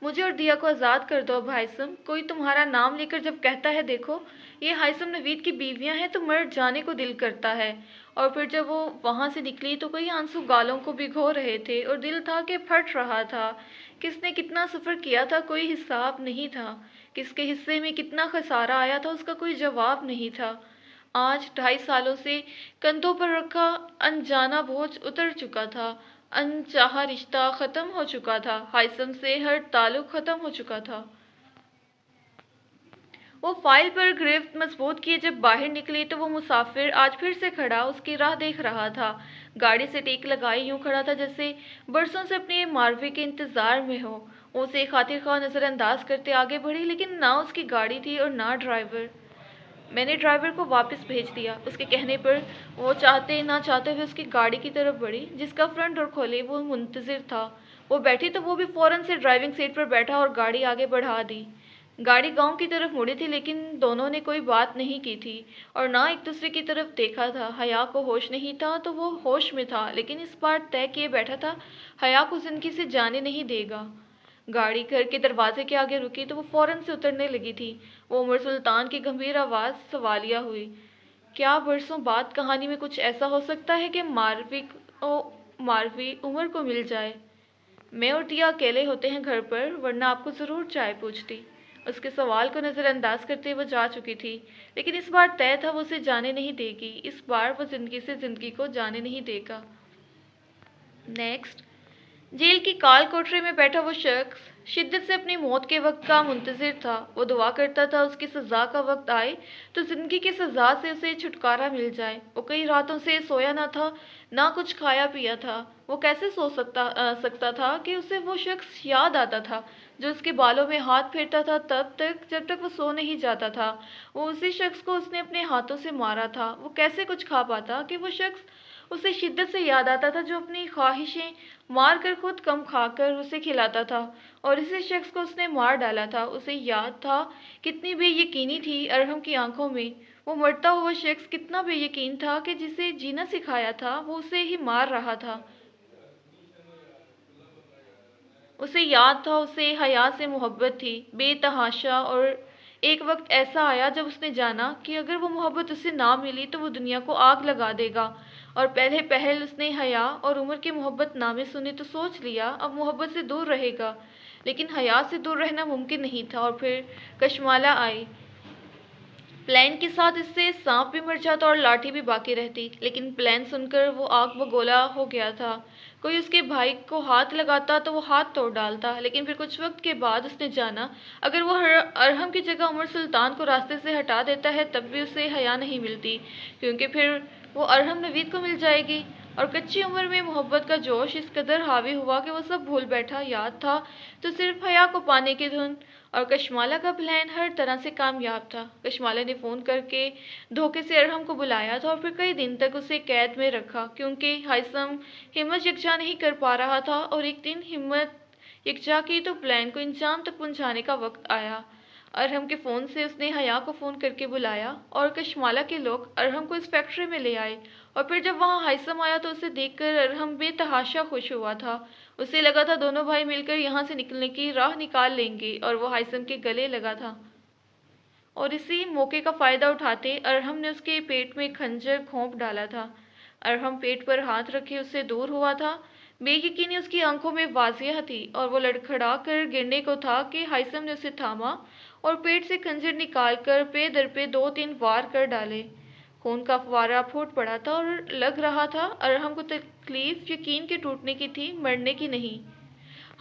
مجھے اور دیا کو آزاد کر دو اب ہائثم۔ کوئی تمہارا نام لے کر جب کہتا ہے دیکھو یہ ہائثم نوید کی بیویاں ہیں تو مر جانے کو دل کرتا ہے۔ اور پھر جب وہ وہاں سے نکلی تو کئی آنسو گالوں کو بھگو رہے تھے اور دل تھا کہ پھٹ رہا تھا۔ کس نے کتنا سفر کیا تھا کوئی حساب نہیں تھا، کس کے حصے میں کتنا خسارہ آیا تھا اس کا کوئی جواب نہیں تھا۔ آج 2.5 سالوں سے کندھوں پر رکھا انجانا بوجھ اتر چکا تھا، انچاہا رشتہ ختم ہو چکا تھا، ہائثم سے ہر تعلق ختم ہو چکا تھا۔ وہ فائل پر گرفت مضبوط کیے جب باہر نکلی تو وہ مسافر آج پھر سے کھڑا اس کی راہ دیکھ رہا تھا۔ گاڑی سے ٹیک لگائے یوں کھڑا تھا جیسے برسوں سے اپنے ماروے کے انتظار میں ہو۔ وہ اسے خاطر خواہ نظر انداز کرتے آگے بڑھی، لیکن نہ اس کی گاڑی تھی اور نہ ڈرائیور۔ میں نے ڈرائیور کو واپس بھیج دیا، اس کے کہنے پر وہ چاہتے نہ چاہتے ہوئے اس کی گاڑی کی طرف بڑھی، جس کا فرنٹ ڈور کھولے وہ منتظر تھا۔ وہ بیٹھی تو وہ بھی فوراً سے ڈرائیونگ سیٹ پر بیٹھا اور گاڑی آگے بڑھا دی۔ گاڑی گاؤں کی طرف مڑی تھی لیکن دونوں نے کوئی بات نہیں کی تھی اور نہ ایک دوسرے کی طرف دیکھا تھا۔ حیا کو ہوش نہیں تھا تو وہ ہوش میں تھا، لیکن اس بار طے کیے بیٹھا تھا حیا کو زندگی سے جانے نہیں دے گا۔ گاڑی گھر کے دروازے کے آگے رکی تو وہ فوراً سے اترنے لگی تھی۔ وہ عمر سلطان کی گمبھیر آواز سوالیہ ہوئی، کیا برسوں بعد کہانی میں کچھ ایسا ہو سکتا ہے کہ ماروی عمر کو مل جائے؟ میں اور دیا اکیلے ہوتے ہیں گھر پر، ورنہ آپ کو ضرور چائے پوچھتی۔ اس کے سوال کو نظر انداز کرتے وہ جا چکی تھی، لیکن اس بار طے تھا وہ اسے جانے نہیں دے گی۔ اس بار وہ زندگی سے زندگی کو جانے نہیں دے گا۔ نیکسٹ، جیل کی کال کوٹری میں بیٹھا وہ شخص شدت سے اپنی موت کے وقت کا منتظر تھا۔ وہ دعا کرتا تھا اس کی سزا کا وقت آئے تو زندگی کی سزا سے اسے چھٹکارا مل جائے۔ وہ کئی راتوں سے سویا نہ تھا، نہ کچھ کھایا پیا تھا۔ وہ کیسے سو سکتا تھا کہ اسے وہ شخص یاد آتا تھا جو اس کے بالوں میں ہاتھ پھیرتا تھا تب تک جب تک وہ سو نہیں جاتا تھا۔ وہ اسی شخص کو اس نے اپنے ہاتھوں سے مارا تھا۔ وہ کیسے کچھ کھا پاتا کہ وہ شخص اسے شدت سے یاد آتا تھا جو اپنی خواہشیں مار کر خود کم کھا کر اسے کھلاتا تھا، اور اسی شخص کو اس نے مار ڈالا تھا۔ اسے یاد تھا کتنی بے یقینی تھی ارحم کی آنکھوں میں۔ وہ مرتا ہوا شخص کتنا بے یقین تھا کہ جسے جینا سکھایا تھا وہ اسے ہی مار رہا تھا۔ اسے یاد تھا اسے حیا سے محبت تھی، بے تحاشا، اور ایک وقت ایسا آیا جب اس نے جانا کہ اگر وہ محبت اسے نہ ملی تو وہ دنیا کو آگ لگا دے گا، اور پہلے پہل اس نے حیا اور عمر کے محبت نامے سنے تو سوچ لیا اب محبت سے دور رہے گا، لیکن حیا سے دور رہنا ممکن نہیں تھا۔ اور پھر کشمالہ آئی۔ پلان کے ساتھ اس سے سانپ بھی مر جاتا اور لاٹھی بھی باقی رہتی، لیکن پلان سن کر وہ آگ بگولا ہو گیا تھا۔ کوئی اس کے بھائی کو ہاتھ لگاتا تو وہ ہاتھ توڑ ڈالتا، لیکن پھر کچھ وقت کے بعد اس نے جانا اگر وہ ارحم کی جگہ عمر سلطان کو راستے سے ہٹا دیتا ہے تب بھی اسے حیا نہیں ملتی، کیونکہ پھر وہ ارحم نوید کو مل جائے گی۔ اور کچی عمر میں محبت کا جوش اس قدر حاوی ہوا کہ وہ سب بھول بیٹھا۔ یاد تھا تو صرف حیا کو پانے کی دھن، اور کشمالہ کا پلان ہر طرح سے کامیاب تھا۔ کشمالہ نے فون کر کے دھوکے سے ارحم کو بلایا تھا اور پھر کئی دن تک اسے قید میں رکھا، کیونکہ ہائثم ہمت یکجا نہیں کر پا رہا تھا، اور ایک دن ہمت یکجا کی تو پلان کو انجام تک پہنچانے کا وقت آیا۔ ارحم کے فون سے اس نے حیا کو فون کر کے بلایا اور کشمالہ کے لوگ ارحم کو اس فیکٹری میں لے آئے، اور پھر جب وہاں ہائثم آیا تو اسے دیکھ کر ارحم بے تحاشا خوش ہوا تھا۔ اسے لگا تھا دونوں بھائی مل کر یہاں سے نکلنے کی راہ نکال لیں گے، اور وہ ہائثم کے گلے لگا تھا۔ اور اسی موقع کا فائدہ اٹھاتے ارحم نے اس کے پیٹ میں خنجر گھونپ ڈالا تھا۔ ارحم پیٹ پر ہاتھ رکھے اس سے دور ہوا تھا۔ بے یقینی اس کی آنکھوں میں واضح تھی، اور وہ لڑکھڑا کر گرنے کو تھا کہ ہائثم نے اسے تھاما اور پیٹ سے خنجر نکال کر پے در پے 2-3 وار کر ڈالے۔ خون کا فوارہ پھوٹ پڑا تھا اور لگ رہا تھا ارحم کو تکلیف یقین کے ٹوٹنے کی تھی، مرنے کی نہیں۔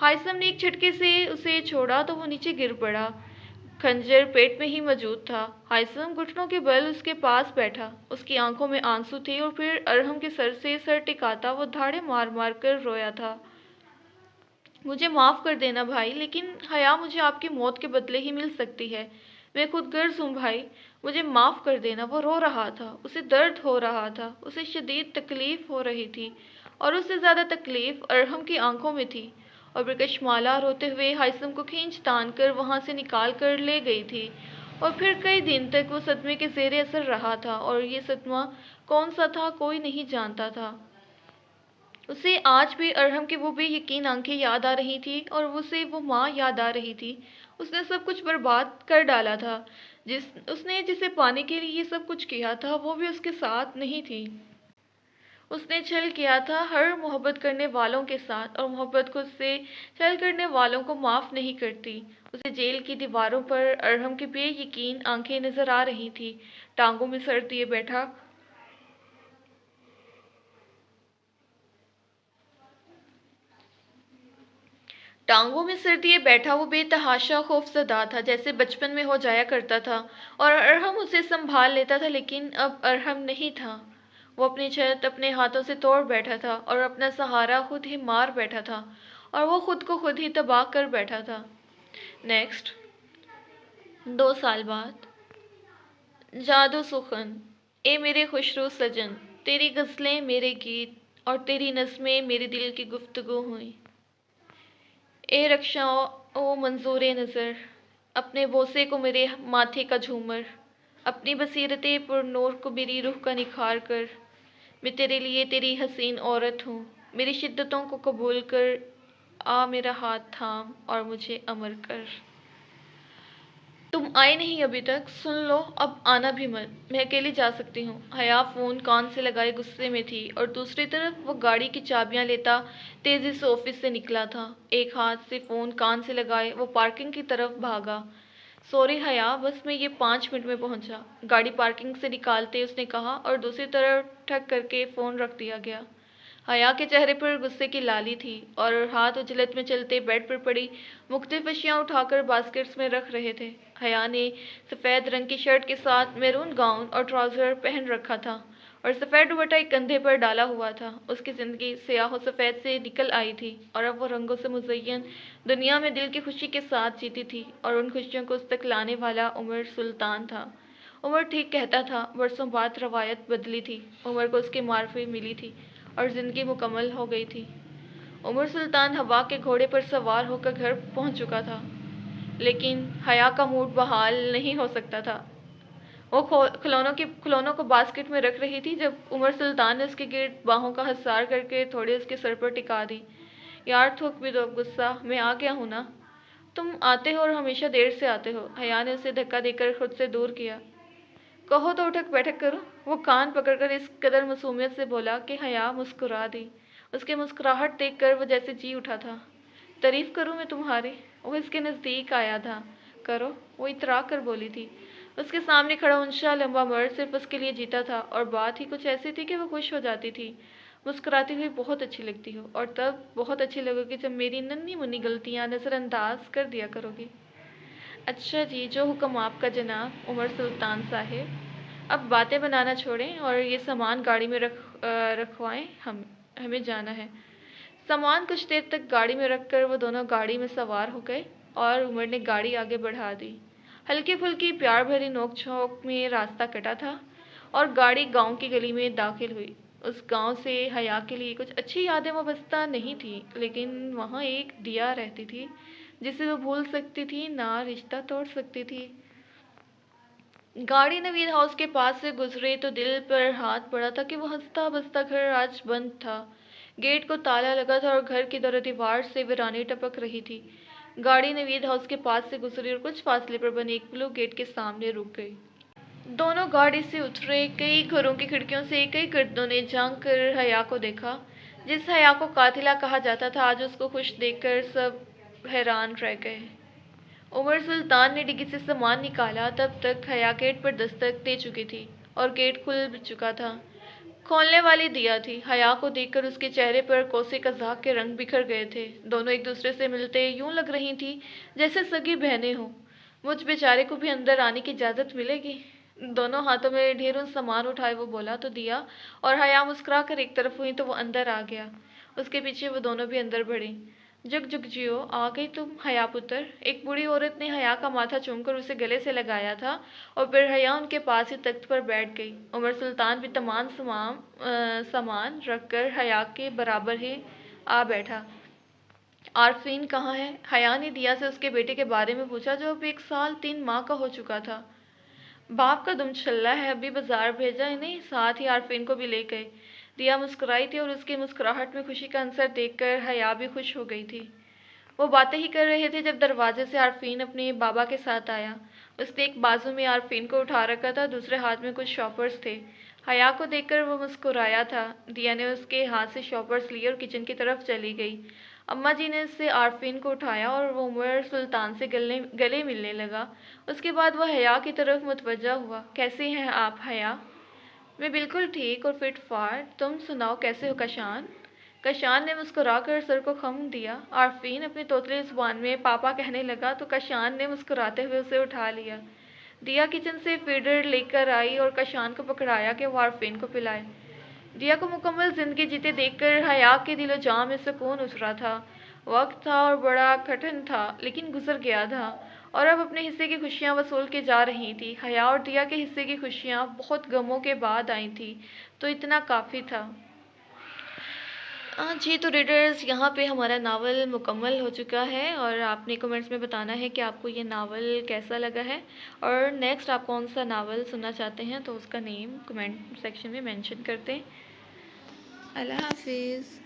ہائثم نے ایک جھٹکے سے اسے چھوڑا تو وہ نیچے گر پڑا۔ خنجر پیٹ میں ہی موجود تھا۔ ہائثم گھٹنوں کے بل اس کے پاس بیٹھا، اس کی آنکھوں میں آنسو تھے، اور پھر ارحم کے سر سے سر ٹکاتا وہ دھاڑے مار مار کر رویا تھا۔ مجھے معاف کر دینا بھائی، لیکن حیا مجھے آپ کی موت کے بدلے ہی مل سکتی ہے۔ میں خود غرض ہوں بھائی، مجھے معاف کر دینا۔ وہ رو رہا تھا، اسے درد ہو رہا تھا، اسے شدید تکلیف ہو رہی تھی، اور اس سے زیادہ تکلیف ارحم کی آنکھوں میں تھی۔ اور پھر کشمالہ روتے ہوئے ہائثم کو کھینچ تان کر وہاں سے نکال کر لے گئی تھی، اور پھر کئی دن تک وہ صدمے کے زیر اثر رہا تھا، اور یہ صدمہ کون سا تھا کوئی نہیں جانتا تھا۔ اسے آج بھی ارحم کی وہ بے یقین آنکھیں یاد آ رہی تھی، اور اسے وہ ماں یاد آ رہی تھی۔ اس نے سب کچھ برباد کر ڈالا تھا۔ اس نے جسے پانے کے لیے یہ سب کچھ کیا تھا وہ بھی اس کے ساتھ نہیں تھی۔ اس نے چھل کیا تھا ہر محبت کرنے والوں کے ساتھ، اور محبت خود سے چھل کرنے والوں کو معاف نہیں کرتی۔ اسے جیل کی دیواروں پر ارحم کی بے یقین آنکھیں نظر آ رہی تھی، ٹانگوں میں سر دیے بیٹھا۔ ٹانگوں میں سر دیے بیٹھا وہ بے تحاشا خوف زدہ تھا، جیسے بچپن میں ہو جایا کرتا تھا، اور ارحم اسے سنبھال لیتا تھا، لیکن اب ارحم نہیں تھا۔ وہ اپنی چھت اپنے ہاتھوں سے توڑ بیٹھا تھا، اور اپنا سہارا خود ہی مار بیٹھا تھا، اور وہ خود کو خود ہی تباہ کر بیٹھا تھا۔ نیکسٹ، 2 سال بعد۔ جادو سخن، اے میرے خوشرو سجن، تیری غزلیں میرے گیت، اور تیری نظمیں میرے دل کی گفتگو ہوئیں۔ اے رکشا او منظور نظر، اپنے بوسے کو میرے ماتھے کا جھومر، اپنی بصیرت پر نور کو میری روح کا نکھار کر، میں تیرے لیے تیری حسین عورت ہوں، میری شدتوں کو قبول کر، آ میرا ہاتھ تھام اور مجھے امر کر۔ تم آئے نہیں ابھی تک، سن لو اب آنا بھی مت، میں اکیلی جا سکتی ہوں۔ حیا فون کان سے لگائے غصے میں تھی اور دوسری طرف وہ گاڑی کی چابیاں لیتا تیزی سے آفس سے نکلا تھا۔ ایک ہاتھ سے فون کان سے لگائے وہ پارکنگ کی طرف بھاگا۔ سوری حیا، بس میں یہ 5 منٹ میں پہنچا، گاڑی پارکنگ سے نکالتے اس نے کہا اور دوسری طرف ٹھک کر کے فون رکھ دیا گیا۔ حیا کے چہرے پر غصے کی لالی تھی اور ہاتھ اجلت میں چلتے بیڈ پر پڑی مختلف اشیاء اٹھا کر باسکٹس میں رکھ رہے تھے۔ حیا نے سفید رنگ کی شرٹ کے ساتھ میرون گاؤن اور ٹراؤزر پہن رکھا تھا اور سفید دوپٹہ ایک کندھے پر ڈالا ہوا تھا۔ اس کی زندگی سیاہ و سفید سے نکل آئی تھی اور اب وہ رنگوں سے مزین دنیا میں دل کی خوشی کے ساتھ جیتی تھی اور ان خوشیوں کو اس تک لانے والا عمر سلطان تھا۔ عمر ٹھیک کہتا تھا، برسوں بعد روایت بدلی تھی، عمر کو اس کی معرفی ملی تھی اور زندگی مکمل ہو گئی تھی۔ عمر سلطان ہوا کے گھوڑے پر سوار ہو کر گھر پہنچ چکا تھا، لیکن حیا کا موڈ بحال نہیں ہو سکتا تھا۔ وہ کھلونوں کو باسکٹ میں رکھ رہی تھی جب عمر سلطان نے اس کے گرد باہوں کا حصار کر کے تھوڑی اس کے سر پر ٹکا دی۔ یار تھوک بھی دو اب غصہ، میں آ گیا ہوں نا، تم آتے ہو اور ہمیشہ دیر سے آتے ہو۔ حیا نے اسے دھکا دے کر خود سے دور کیا۔ کہو تو اٹھک بیٹھک کرو، وہ کان پکڑ کر اس قدر معصومیت سے بولا کہ حیا مسکرا دی۔ اس کی مسکراہٹ دیکھ کر وہ جیسے جی اٹھا تھا۔ تعریف کروں میں تمہاری؟ وہ اس کے نزدیک آیا تھا۔ کرو، وہ اترا کر بولی تھی۔ اس کے سامنے کھڑا اونچا لمبا مرد صرف اس کے لیے جیتا تھا اور بات ہی کچھ ایسی تھی کہ وہ خوش ہو جاتی تھی۔ مسکراتی ہوئی بہت اچھی لگتی ہو اور تب بہت اچھی لگو گی جب میری ننھی منی غلطیاں نظر انداز کر دیا کرو گی۔ اچھا جی، جو حکم آپ کا جناب عمر سلطان صاحب۔ اب باتیں بنانا چھوڑیں اور یہ سامان گاڑی میں رکھوائیں، ہمیں جانا ہے۔ سامان کچھ دیر تک گاڑی میں رکھ کر وہ دونوں گاڑی میں سوار ہو گئے اور عمر نے گاڑی آگے بڑھا دی۔ ہلکی پھلکی پیار بھری نوک جھونک میں راستہ کٹا تھا اور گاڑی گاؤں کی گلی میں داخل ہوئی۔ اس گاؤں سے حیا کے لیے کچھ اچھی یادیں وابستہ نہیں تھیں، لیکن وہاں ایک دیا رہتی تھی جسے وہ بھول سکتی تھی، نہ رشتہ توڑ سکتی تھی۔ گاڑی نوید ہاؤس کے پاس سے گزرے تو دل پر ہاتھ پڑا تھا کہ وہ ہنستا بستا گھر آج بند تھا۔ گیٹ کو تالا لگا تھا اور گھر کی در و دیوار سے ویرانی ٹپک رہی تھی۔ گاڑی نوید ہاؤس کے پاس سے گزری اور کچھ فاصلے پر بنے ایک بلو گیٹ کے سامنے رک گئی۔ دونوں گاڑی سے اترے۔ کئی گھروں کی کھڑکیوں سے کئی گردوں نے جھانک کر حیا کو دیکھا۔ جس حیا کو قاتلہ کہا جاتا تھا، آج اس کو خوش دیکھ کر سب حیران رہ گئے۔ عمر سلطان نے ڈگی سے سامان نکالا، تب تک حیا گیٹ پر دستک دے چکی تھی اور گیٹ کھل چکا تھا۔ کھولنے والی دیا تھی۔ حیا کو دیکھ کر اس کے چہرے پر کوسے قزاق کے رنگ بکھر گئے تھے۔ دونوں ایک دوسرے سے ملتے یوں لگ رہی تھی جیسے سگی بہنیں ہوں۔ مجھ بیچارے کو بھی اندر آنے کی اجازت ملے گی؟ دونوں ہاتھوں میں ڈھیروں سامان اٹھائے وہ بولا تو دیا اور حیا مسکرا کر ایک طرف ہوئی تو وہ اندر آ گیا۔ اس کے پیچھے وہ دونوں بھی اندر بڑھیں۔ جگ جگ جیو، آ گئی تم حیا پتر؟ ایک بوڑھی عورت نے حیا کا ماتھا چوم کر اسے گلے سے لگایا تھا اور پھر حیا ان کے پاس ہی تخت پر بیٹھ گئی۔ عمر سلطان بھی تمام سامان رکھ کر حیا کے برابر ہی آ بیٹھا۔ عارفین کہاں ہے؟ حیا نے دیا سے اس کے بیٹے کے بارے میں پوچھا جو اب 1 سال 3 ماہ کا ہو چکا تھا۔ باپ کا دم چلا ہے، ابھی بازار بھیجا انہیں، ساتھ ہی عارفین کو بھی لے گئے۔ دیا مسکرائی تھی اور اس کی مسکراہٹ میں خوشی کا عنصر دیکھ کر حیا بھی خوش ہو گئی تھی۔ وہ باتیں ہی کر رہے تھے جب دروازے سے عارفین اپنے بابا کے ساتھ آیا۔ اس نے ایک بازو میں عارفین کو اٹھا رکھا تھا، دوسرے ہاتھ میں کچھ شاپرز تھے۔ حیا کو دیکھ کر وہ مسکرایا تھا۔ دیا نے اس کے ہاتھ سے شاپرز لیے اور کچن کی طرف چلی گئی۔ اماں جی نے اس سے عارفین کو اٹھایا اور وہ عمر سلطان سے گلے ملنے لگا۔ اس کے بعد وہ حیا کی طرف متوجہ ہوا۔ کیسی ہیں آپ حیا؟ میں بالکل ٹھیک اور فٹ فاٹ، تم سناؤ کیسے ہو کشان؟ کشان نے مسکرا کر سر کو خم دیا۔ عارفین اپنی توتلی زبان میں پاپا کہنے لگا تو کشان نے مسکراتے ہوئے اسے اٹھا لیا۔ دیا کچن سے فیڈر لے کر آئی اور کشان کو پکڑایا کہ وہ عارفین کو پلائے۔ دیا کو مکمل زندگی جیتے دیکھ کر حیا کے دل و جاں میں سکون اترا تھا۔ وقت تھا اور بڑا کٹھن تھا، لیکن گزر گیا تھا اور اب اپنے حصے کی خوشیاں وصول کی جا رہی تھی۔ حیا اور دیا کے حصے کی خوشیاں بہت غموں کے بعد آئی تھیں، تو اتنا کافی تھا۔ جی تو ریڈرز یہاں پہ ہمارا ناول مکمل ہو چکا ہے، اور آپ نے کمنٹس میں بتانا ہے کہ آپ کو یہ ناول کیسا لگا ہے، اور نیکسٹ آپ کون سا ناول سننا چاہتے ہیں تو اس کا نیم کمنٹ سیکشن میں مینشن کرتے ہیں۔ اللہ حافظ۔